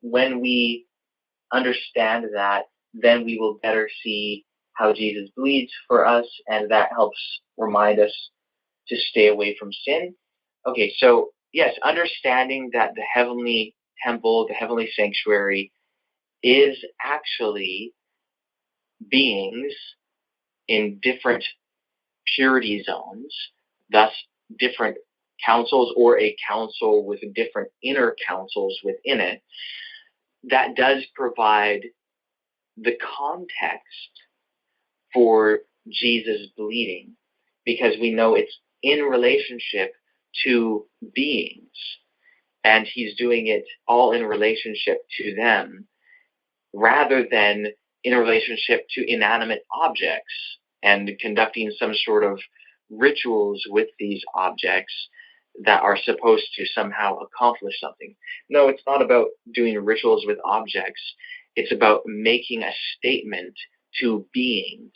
when we understand that, then we will better see how Jesus bleeds for us, and that helps remind us to stay away from sin. Okay, so yes, understanding that the heavenly temple, the heavenly sanctuary, is actually beings in different purity zones, thus different councils, or a council with different inner councils within it, that does provide the context for Jesus bleeding, because we know it's in relationship to beings, and he's doing it all in relationship to them, rather than in a relationship to inanimate objects and conducting some sort of rituals with these objects that are supposed to somehow accomplish something. No, it's not about doing rituals with objects. It's about making a statement to beings.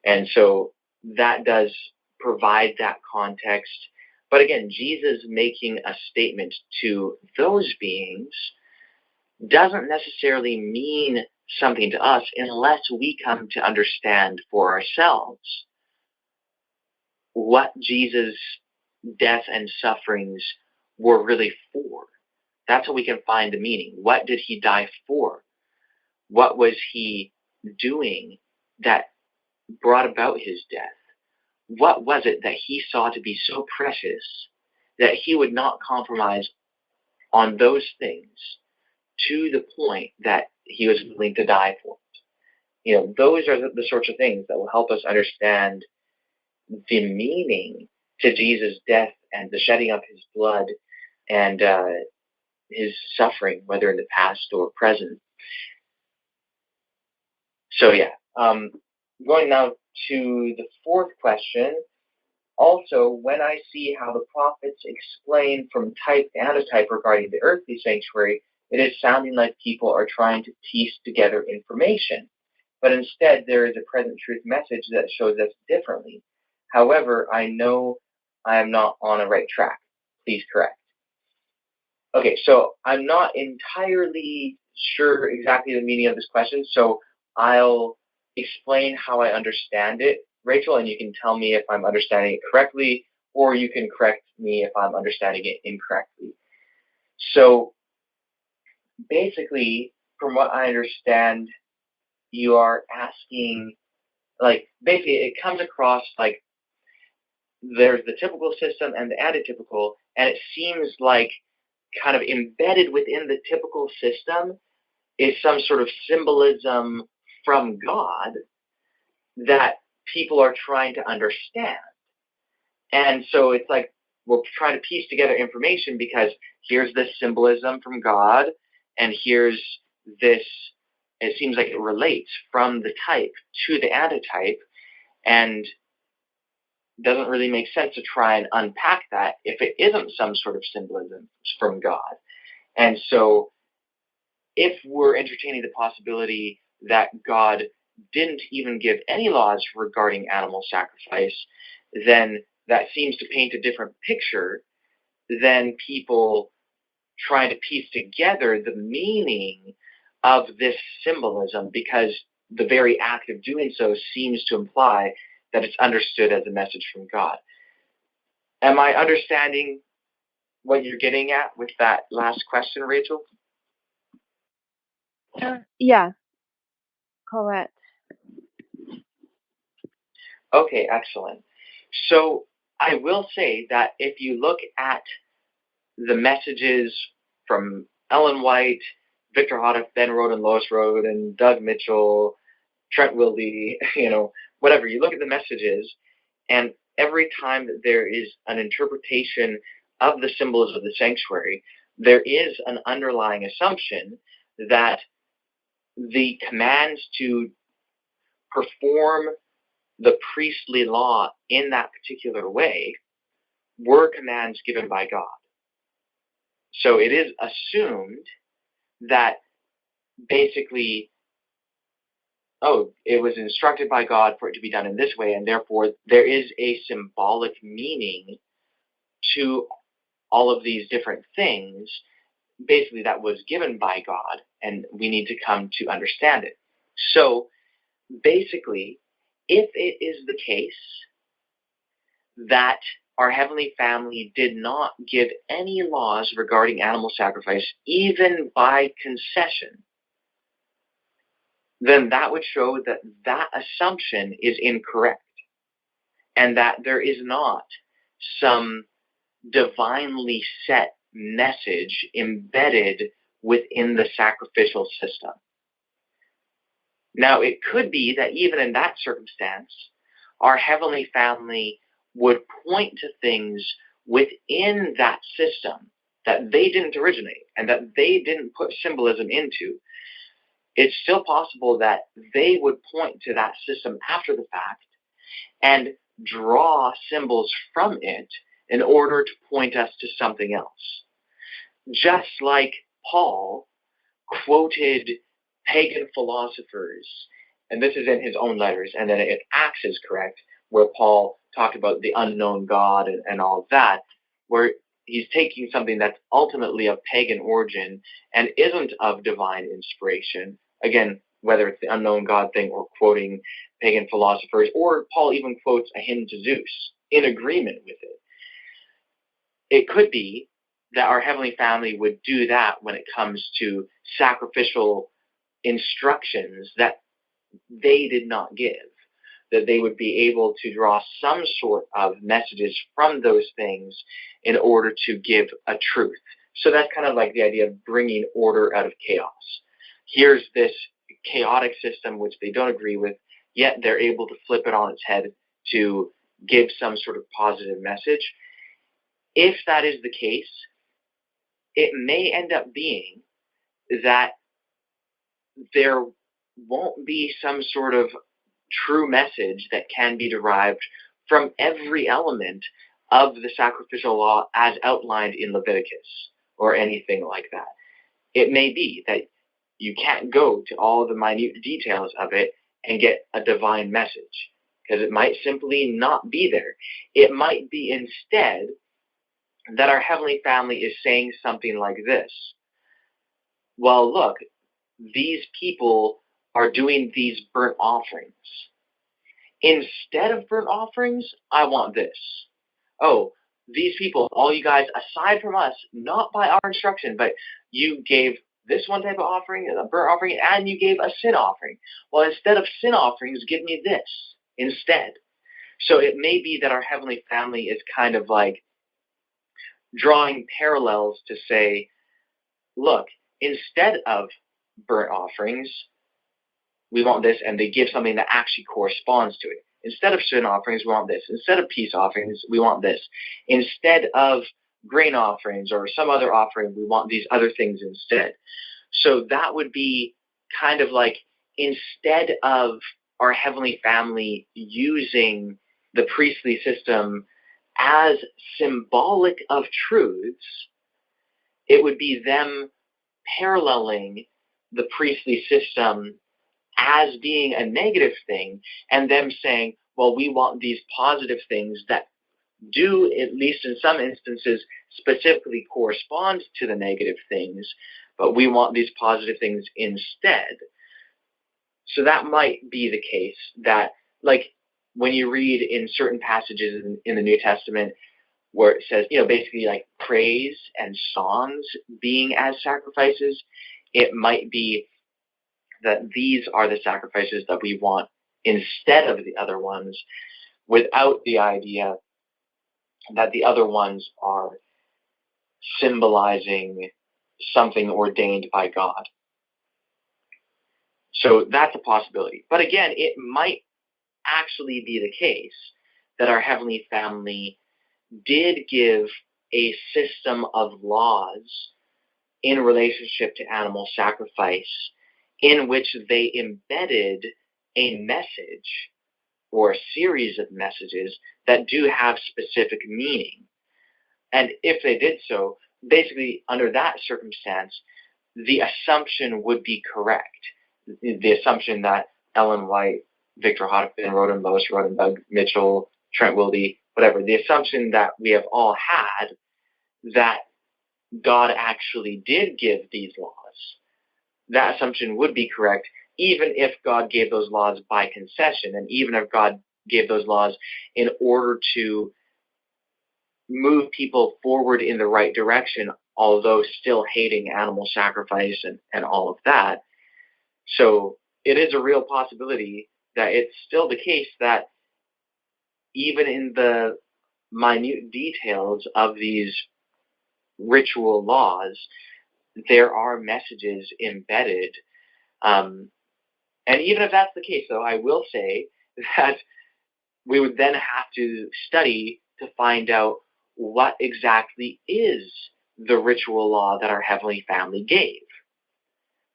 And so that does provide that context. But again, Jesus making a statement to those beings doesn't necessarily mean something to us unless we come to understand for ourselves what Jesus' death and sufferings were really for. That's how we can find the meaning. What did he die for? What was he doing that brought about his death? What was it that he saw to be so precious that he would not compromise on those things to the point that he was willing to die for it? Those are the sorts of things that will help us understand the meaning to Jesus' death and the shedding of his blood and his suffering, whether in the past or present. So yeah, going now to the fourth question. Also, when I see how the prophets explain from type to antitype regarding the earthly sanctuary, it is sounding like people are trying to piece together information. but instead there is a present truth message that shows us differently. However, I know I am not on a right track. Please correct. Okay, so I'm not entirely sure exactly the meaning of this question, so I'll explain how I understand it, Rachel, and you can tell me if I'm understanding it correctly, or you can correct me if I'm understanding it incorrectly. So basically, from what I understand, you are asking, like, basically it comes across like there's the typical system and the antitypical, and it seems like kind of embedded within the typical system is some sort of symbolism from God that people are trying to understand. And so it's like we're trying to piece together information because here's this symbolism from God, and here's this, it seems like it relates from the type to the antitype, and doesn't really make sense to try and unpack that if it isn't some sort of symbolism from God. And so if we're entertaining the possibility that God didn't even give any laws regarding animal sacrifice, then that seems to paint a different picture than people trying to piece together the meaning of this symbolism, because the very act of doing so seems to imply that it's understood as a message from God. Am I understanding what you're getting at with that last question, Rachel? Yeah, correct. Okay, excellent. So I will say that if you look at the messages from Ellen White, Victor Hoddock, Ben Roden, Lois Roden, Doug Mitchell, Trent Wilde, whatever, you look at the messages, and every time that there is an interpretation of the symbols of the sanctuary, there is an underlying assumption that the commands to perform the priestly law in that particular way were commands given by God. So it is assumed that basically, it was instructed by God for it to be done in this way, and therefore there is a symbolic meaning to all of these different things, basically that was given by God, and we need to come to understand it. So basically, if it is the case that our Heavenly Family did not give any laws regarding animal sacrifice, even by concession, then that would show that that assumption is incorrect, and that there is not some divinely set message embedded within the sacrificial system. Now, it could be that even in that circumstance, our Heavenly Family would point to things within that system that they didn't originate and that they didn't put symbolism into. It's still possible that they would point to that system after the fact and draw symbols from it in order to point us to something else. Just like Paul quoted pagan philosophers, and this is in his own letters, and then Acts is correct, where Paul talked about the unknown God and all of that, where he's taking something that's ultimately of pagan origin and isn't of divine inspiration. Again, whether it's the unknown God thing or quoting pagan philosophers, or Paul even quotes a hymn to Zeus in agreement with it. It could be that our Heavenly Family would do that when it comes to sacrificial instructions that they did not give, that they would be able to draw some sort of messages from those things in order to give a truth. So that's kind of like the idea of bringing order out of chaos. Here's this chaotic system which they don't agree with, yet they're able to flip it on its head to give some sort of positive message. If that is the case, it may end up being that there won't be some sort of true message that can be derived from every element of the sacrificial law as outlined in Leviticus or anything like that. It may be that you can't go to all the minute details of it, and get a divine message, because it might simply not be there. It might be instead that our Heavenly Family is saying something like this. Well, look, these people are doing these burnt offerings. Instead of burnt offerings, I want this. Oh, these people, all you guys, aside from us, not by our instruction, but you gave this one type of offering, a burnt offering, and you gave a sin offering. Well, instead of sin offerings, give me this instead. So it may be that our Heavenly Family is kind of like drawing parallels to say, look, instead of burnt offerings, we want this, and they give something that actually corresponds to it. Instead of sin offerings, we want this. Instead of peace offerings, we want this. Instead of grain offerings or some other offering, we want these other things instead. So that would be kind of like, instead of our Heavenly Family using the priestly system as symbolic of truths, it would be them paralleling the priestly system as being a negative thing, and them saying, well, we want these positive things that do, at least in some instances, specifically correspond to the negative things, but we want these positive things instead. So that might be the case that, like, when you read in certain passages in the New Testament where it says, basically like praise and songs being as sacrifices, it might be that these are the sacrifices that we want instead of the other ones, without the idea that the other ones are symbolizing something ordained by God. So that's a possibility. But again, it might actually be the case that our Heavenly Family did give a system of laws in relationship to animal sacrifice in which they embedded a message or a series of messages that do have specific meaning. And if they did so, basically under that circumstance, the assumption would be correct. The assumption that Ellen White, Victor Hodgkin, Roden Lois, Roden Bug, Mitchell, Trent Wilde, whatever, the assumption that we have all had that God actually did give these laws, that assumption would be correct, even if God gave those laws by concession, and even if God gave those laws in order to move people forward in the right direction, although still hating animal sacrifice and all of that. So it is a real possibility that it's still the case that even in the minute details of these ritual laws, there are messages embedded. And even if that's the case, though, I will say that we would then have to study to find out what exactly is the ritual law that our Heavenly Family gave.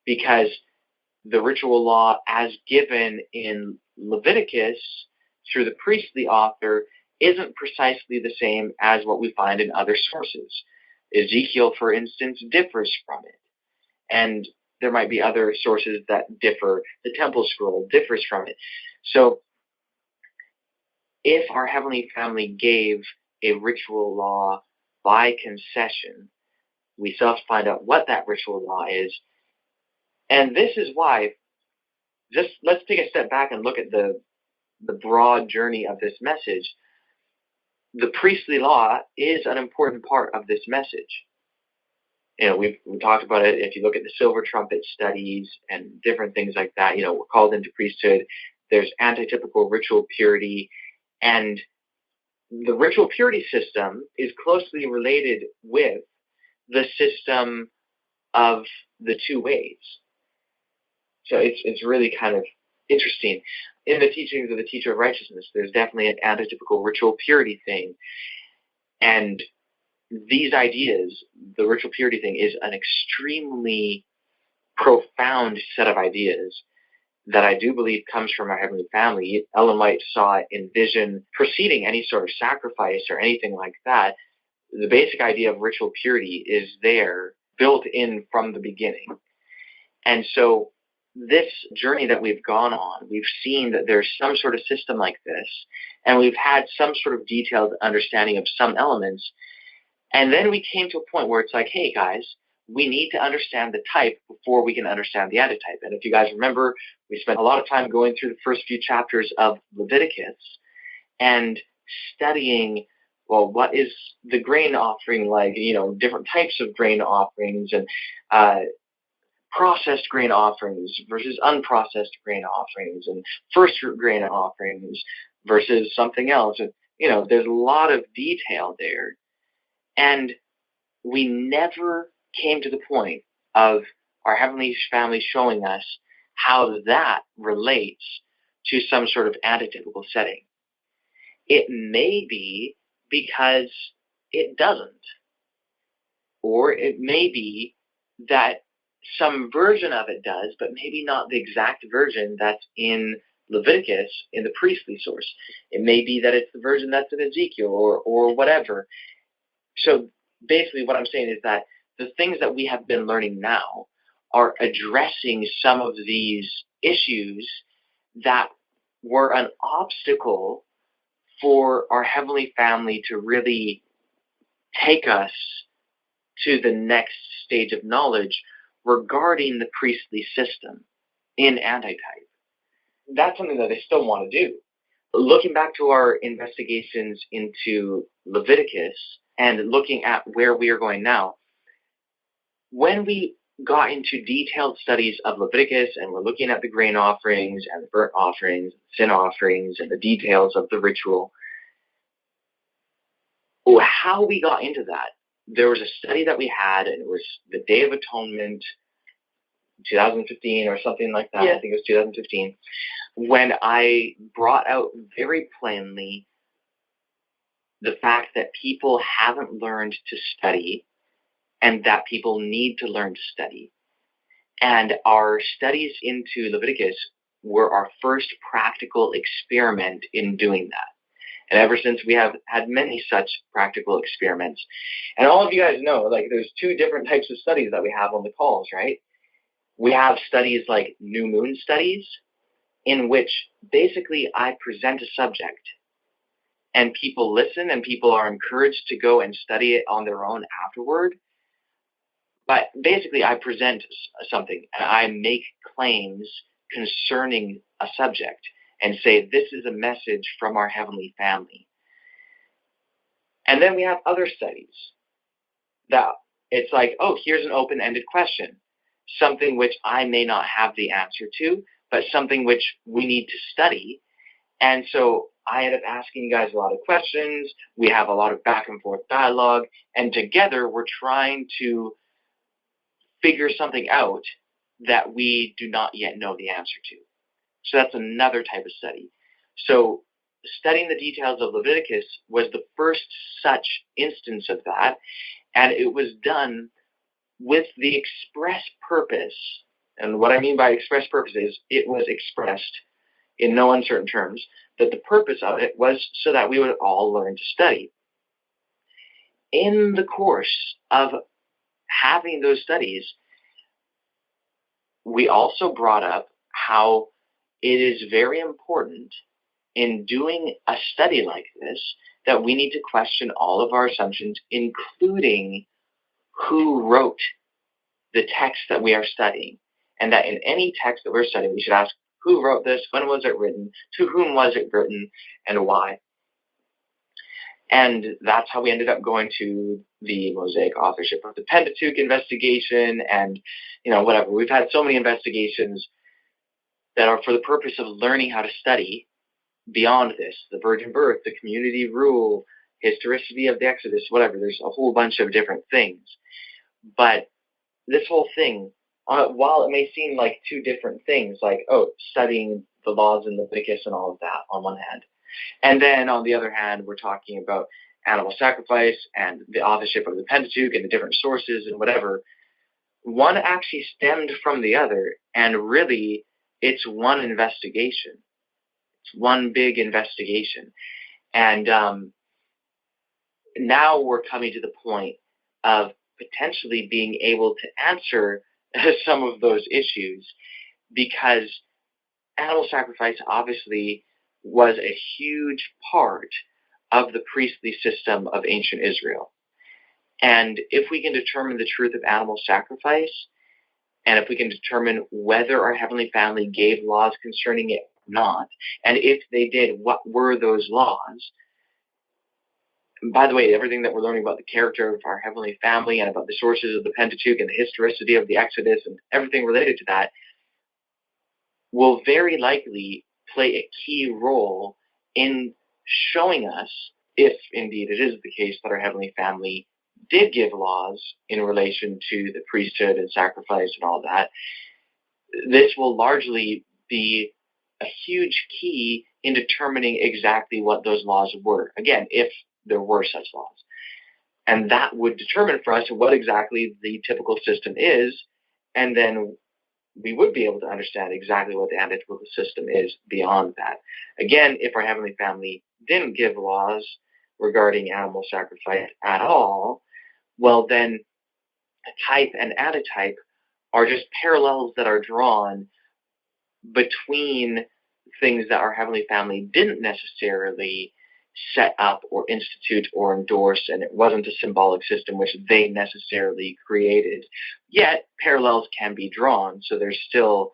Because the ritual law as given in Leviticus through the priestly author isn't precisely the same as what we find in other sources. Ezekiel, for instance, differs from it. And there might be other sources that differ. The Temple Scroll differs from it. So if our Heavenly Family gave a ritual law by concession, we still have to find out what that ritual law is. And this is why, just let's take a step back and look at the broad journey of this message. The priestly law is an important part of this message. We talked about it. If you look at the silver trumpet studies and different things like that, we're called into priesthood. There's antitypical ritual purity, and the ritual purity system is closely related with the system of the two ways. So it's really kind of interesting. In the teachings of the teacher of righteousness, there's definitely an antitypical ritual purity thing. And these ideas, the ritual purity thing, is an extremely profound set of ideas that I do believe comes from our Heavenly Family. Ellen White saw it in vision preceding any sort of sacrifice or anything like that. The basic idea of ritual purity is there, built in from the beginning. And so this journey that we've gone on, we've seen that there's some sort of system like this, and we've had some sort of detailed understanding of some elements. And then we came to a point where it's like, hey, guys, we need to understand the type before we can understand the antitype. And if you guys remember, we spent a lot of time going through the first few chapters of Leviticus and studying, well, what is the grain offering like, different types of grain offerings, and processed grain offerings versus unprocessed grain offerings, and first fruit grain offerings versus something else. And, there's a lot of detail there. And we never came to the point of our Heavenly Family showing us how that relates to some sort of antitypical setting. It may be because it doesn't. Or it may be that some version of it does, but maybe not the exact version that's in Leviticus in the priestly source. It may be that it's the version that's in Ezekiel or whatever. So basically what I'm saying is that the things that we have been learning now are addressing some of these issues that were an obstacle for our Heavenly Family to really take us to the next stage of knowledge regarding the priestly system in antitype. That's something that they still want to do. Looking back to our investigations into Leviticus and looking at where we are going now, when we got into detailed studies of Leviticus and we're looking at the grain offerings and the burnt offerings, sin offerings, and the details of the ritual, how we got into that, there was a study that we had, and it was the Day of Atonement, 2015 or something like that. Yeah. I think it was 2015, when I brought out very plainly the fact that people haven't learned to study and that people need to learn to study. And our studies into Leviticus were our first practical experiment in doing that. And ever since, we have had many such practical experiments. And all of you guys know, there's two different types of studies that we have on the calls, right? We have studies like new moon studies, in which basically I present a subject and people listen and people are encouraged to go and study it on their own afterward. But basically I present something and I make claims concerning a subject and say, this is a message from our Heavenly Family. And then we have other studies that it's like, oh, here's an open-ended question, something which I may not have the answer to, but something which we need to study. And so I end up asking you guys a lot of questions. We have a lot of back and forth dialogue, and together we're trying to figure something out that we do not yet know the answer to. So that's another type of study. So studying the details of Leviticus was the first such instance of that, and it was done with the express purpose. And what I mean by express purpose is it was expressed in no uncertain terms that the purpose of it was so that we would all learn to study. In the course of having those studies, we also brought up how it is very important in doing a study like this that we need to question all of our assumptions, including who wrote the text that we are studying. And that in any text that we're studying, we should ask, who wrote this? When was it written? To whom was it written? And why? And that's how we ended up going to the Mosaic authorship of the Pentateuch investigation and, whatever. We've had so many investigations that are for the purpose of learning how to study beyond this, the virgin birth, the community rule, historicity of the Exodus, whatever. There's a whole bunch of different things. But this whole thing, while it may seem like two different things, like, studying the laws in Leviticus and all of that on one hand, and then on the other hand, we're talking about animal sacrifice and the authorship of the Pentateuch and the different sources and whatever, one actually stemmed from the other, and really it's one investigation. It's one big investigation. And now we're coming to the point of potentially being able to answer some of those issues because animal sacrifice obviously was a huge part of the priestly system of ancient Israel. And if we can determine the truth of animal sacrifice, and if we can determine whether our Heavenly Family gave laws concerning it or not, and if they did, what were those laws? And by the way, everything that we're learning about the character of our Heavenly Family and about the sources of the Pentateuch and the historicity of the Exodus and everything related to that will very likely play a key role in showing us, if indeed it is the case that our Heavenly Family did give laws in relation to the priesthood and sacrifice and all that. This will largely be a huge key in determining exactly what those laws were. Again, if there were such laws. And that would determine for us what exactly the typical system is, and then we would be able to understand exactly what the antitypical system is beyond that. Again, if our Heavenly Family didn't give laws regarding animal sacrifice at all, well then type and antitype are just parallels that are drawn between things that our Heavenly Family didn't necessarily set up or institute or endorse, and it wasn't a symbolic system which they necessarily created. Yet parallels can be drawn, so there's still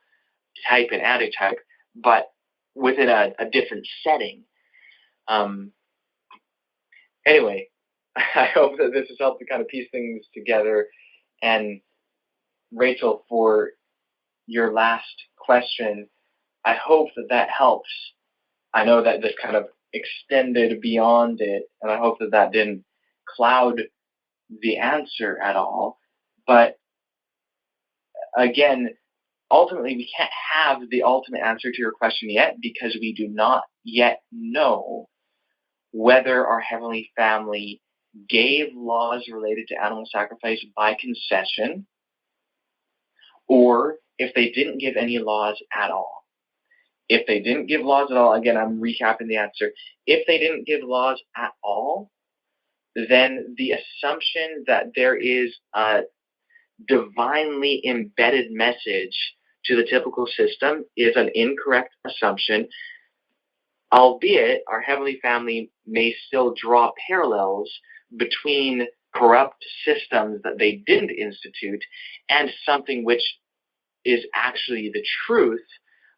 type and antitype, but within a different setting. Anyway, I hope that this has helped to kind of piece things together. And Rachel, for your last question, I hope that that helps. I know that this kind of extended beyond it, and I hope that that didn't cloud the answer at all. But again, ultimately, we can't have the ultimate answer to your question yet because we do not yet know whether our Heavenly Family gave laws related to animal sacrifice by concession, or if they didn't give any laws at all. If they didn't give laws at all, again, I'm recapping the answer. If they didn't give laws at all, then the assumption that there is a divinely embedded message to the typical system is an incorrect assumption, albeit our Heavenly Family may still draw parallels between corrupt systems that they didn't institute and something which is actually the truth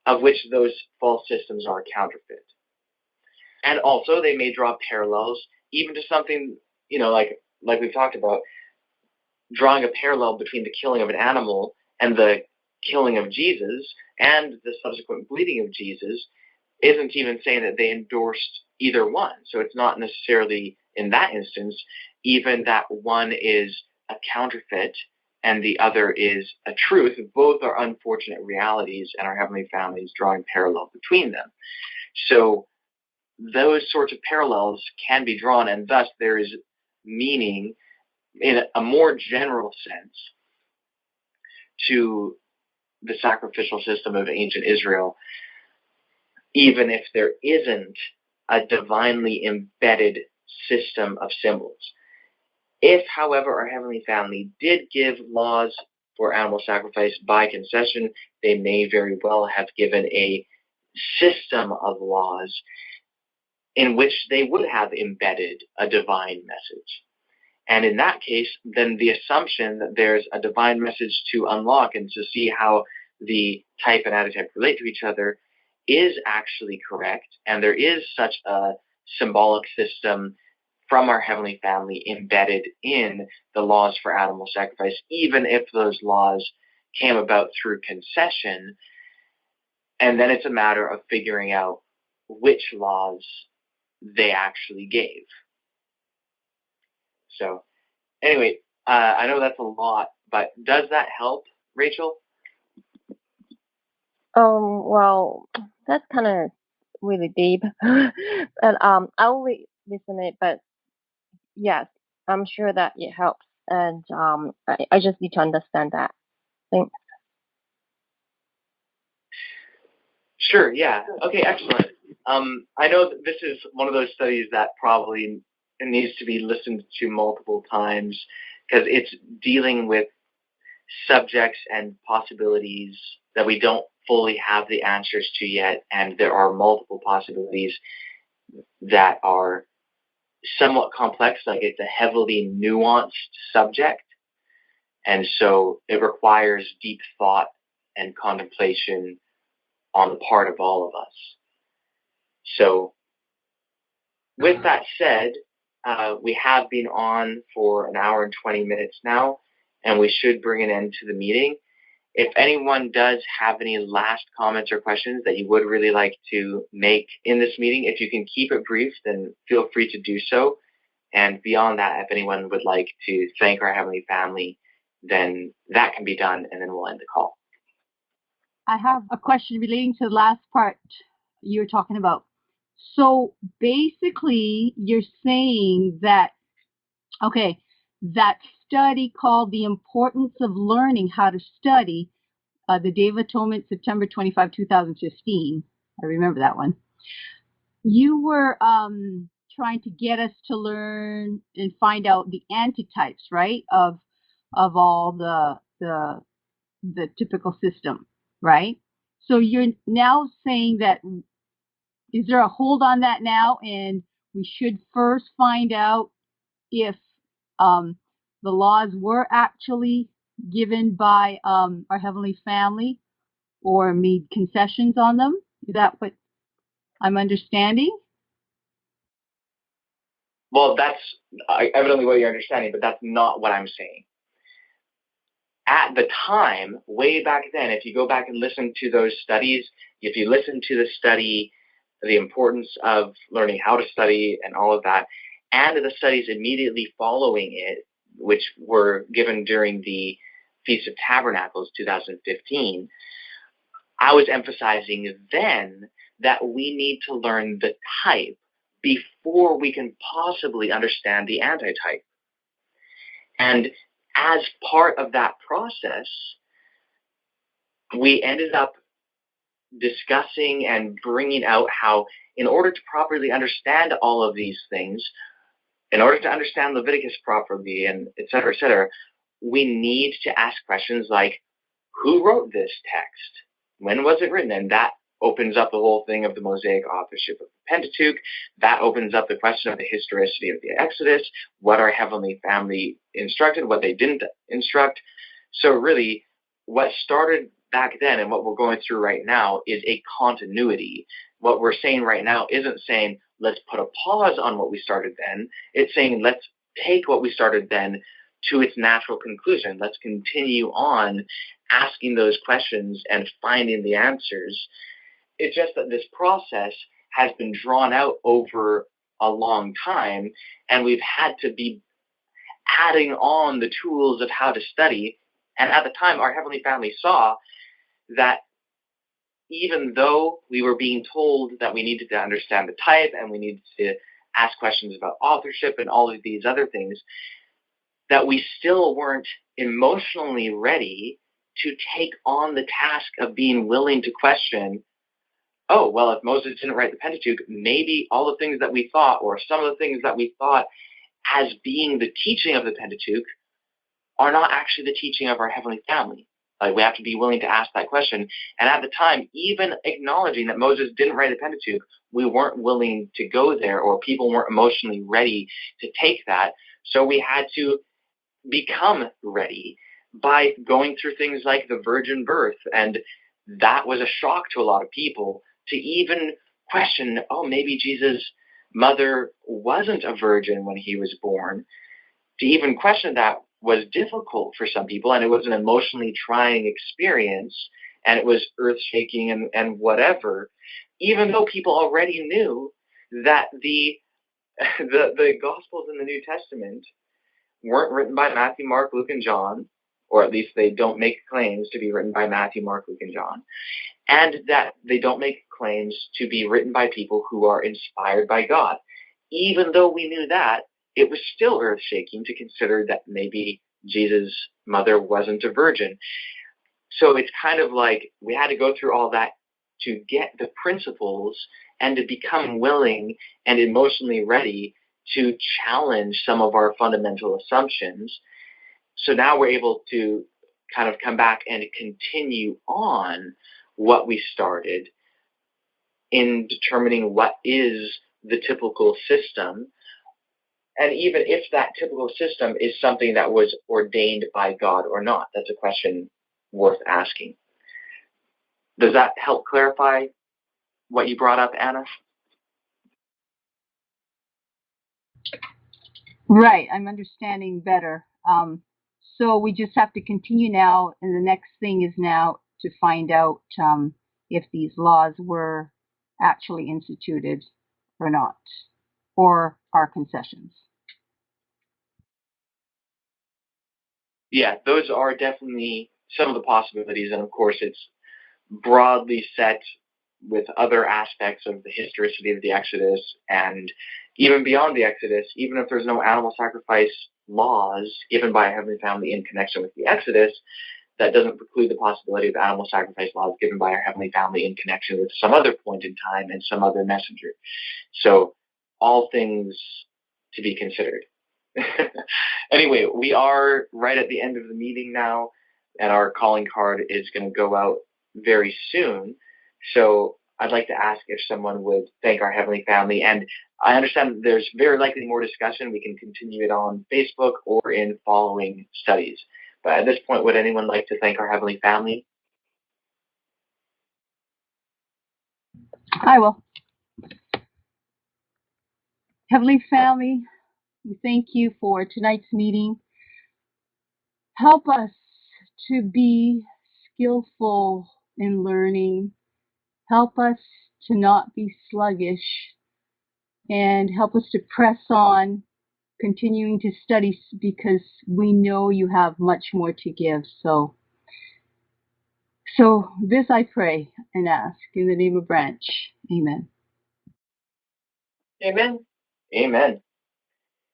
of which those false systems are counterfeit. And also they may draw parallels even to something, like we've talked about, drawing a parallel between the killing of an animal and the killing of Jesus and the subsequent bleeding of Jesus isn't even saying that they endorsed either one. So it's not necessarily, in that instance, even that one is a counterfeit and the other is a truth. Both are unfortunate realities, and our Heavenly Family is drawing parallel between them. So those sorts of parallels can be drawn, and thus there is meaning in a more general sense to the sacrificial system of ancient Israel, even if there isn't a divinely embedded system of symbols. If, however, our Heavenly Family did give laws for animal sacrifice by concession, they may very well have given a system of laws in which they would have embedded a divine message. And in that case, then the assumption that there's a divine message to unlock and to see how the type and antitype relate to each other is actually correct, and there is such a symbolic system from our Heavenly Family embedded in the laws for animal sacrifice, even if those laws came about through concession. And then it's a matter of figuring out which laws they actually gave. So anyway, I know that's a lot, but does that help, Rachel? Well, that's kind of really deep. And I'll listen it, but yes, I'm sure that it helps. And I just need to understand that. Thanks. Sure, yeah. Okay, excellent. I know that this is one of those studies that probably needs to be listened to multiple times because it's dealing with subjects and possibilities that we don't fully have the answers to yet, and there are multiple possibilities that are somewhat complex, like it's a heavily nuanced subject, and so it requires deep thought and contemplation on the part of all of us. So with that said, we have been on for an hour and 20 minutes now, and we should bring an end to the meeting. If anyone does have any last comments or questions that you would really like to make in this meeting, if you can keep it brief, then feel free to do so. And beyond that, if anyone would like to thank our Heavenly Family, then that can be done, and then we'll end the call. I have a question relating to the last part you were talking about. So basically, you're saying that, okay, that study called The Importance of Learning How to Study, the Day of Atonement, September 25, 2015. I remember that one. You were trying to get us to learn and find out the antitypes, right, of all the typical system, right? So you're now saying that, is there a hold on that now, and we should first find out if the laws were actually given by our Heavenly Family or made concessions on them? Is that what I'm understanding? Well, that's evidently what you're understanding, but that's not what I'm saying. At the time, way back then, if you go back and listen to those studies, if you listen to the study, the importance of learning how to study and all of that, and the studies immediately following it, which were given during the Feast of Tabernacles 2015, I was emphasizing then that we need to learn the type before we can possibly understand the antitype. And as part of that process, we ended up discussing and bringing out how, in order to properly understand all of these things, in order to understand Leviticus properly, and et cetera, we need to ask questions like, who wrote this text? When was it written? And that opens up the whole thing of the Mosaic authorship of the Pentateuch. That opens up the question of the historicity of the Exodus, what our Heavenly Family instructed, what they didn't instruct. So really, what started back then and what we're going through right now is a continuity. What we're saying right now isn't saying, let's put a pause on what we started then. It's saying, let's take what we started then to its natural conclusion. Let's continue on asking those questions and finding the answers. It's just that this process has been drawn out over a long time, and we've had to be adding on the tools of how to study. And at the time, our Heavenly Family saw that even though we were being told that we needed to understand the type and we needed to ask questions about authorship and all of these other things, that we still weren't emotionally ready to take on the task of being willing to question, oh, well, if Moses didn't write the Pentateuch, maybe all the things that we thought, or some of the things that we thought as being the teaching of the Pentateuch, are not actually the teaching of our Heavenly Family. Like, we have to be willing to ask that question. And at the time, even acknowledging that Moses didn't write the Pentateuch, we weren't willing to go there, or people weren't emotionally ready to take that. So we had to become ready by going through things like the virgin birth. And that was a shock to a lot of people, to even question, oh, maybe Jesus' mother wasn't a virgin when he was born. To even question that was difficult for some people, and it was an emotionally trying experience, and it was earth-shaking and whatever, even though people already knew that the Gospels in the New Testament weren't written by Matthew, Mark, Luke, and John, or at least they don't make claims to be written by Matthew, Mark, Luke, and John, and that they don't make claims to be written by people who are inspired by God. Even though we knew that, it was still earth-shaking to consider that maybe Jesus' mother wasn't a virgin. So it's kind of like we had to go through all that to get the principles and to become willing and emotionally ready to challenge some of our fundamental assumptions. So now we're able to kind of come back and continue on what we started, in determining what is the typical system, and even if that typical system is something that was ordained by God or not. That's a question worth asking. Does that help clarify what you brought up, Anna? Right, I'm understanding better. So we just have to continue now, and the next thing is now to find out if these laws were actually instituted or not, or are concessions. Yeah, those are definitely some of the possibilities, and of course it's broadly set with other aspects of the historicity of the Exodus, and even beyond the Exodus, even if there's no animal sacrifice laws given by a Heavenly Family in connection with the Exodus, that doesn't preclude the possibility of animal sacrifice laws given by our Heavenly Family in connection with some other point in time and some other messenger. So all things to be considered. Anyway, we are right at the end of the meeting now, and our calling card is going to go out very soon. So I'd like to ask if someone would thank our Heavenly Family. And I understand that there's very likely more discussion. We can continue it on Facebook or in following studies. But at this point, would anyone like to thank our Heavenly Family? I will. Heavenly Family, we thank you for tonight's meeting. Help us to be skillful in learning. Help us to not be sluggish, and help us to press on, continuing to study, because we know you have much more to give. So this I pray and ask in the name of Branch. Amen. Amen. Amen.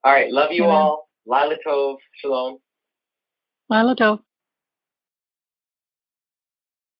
All right. Love you Amen. all. Lila Tov. Shalom. Lila Tov.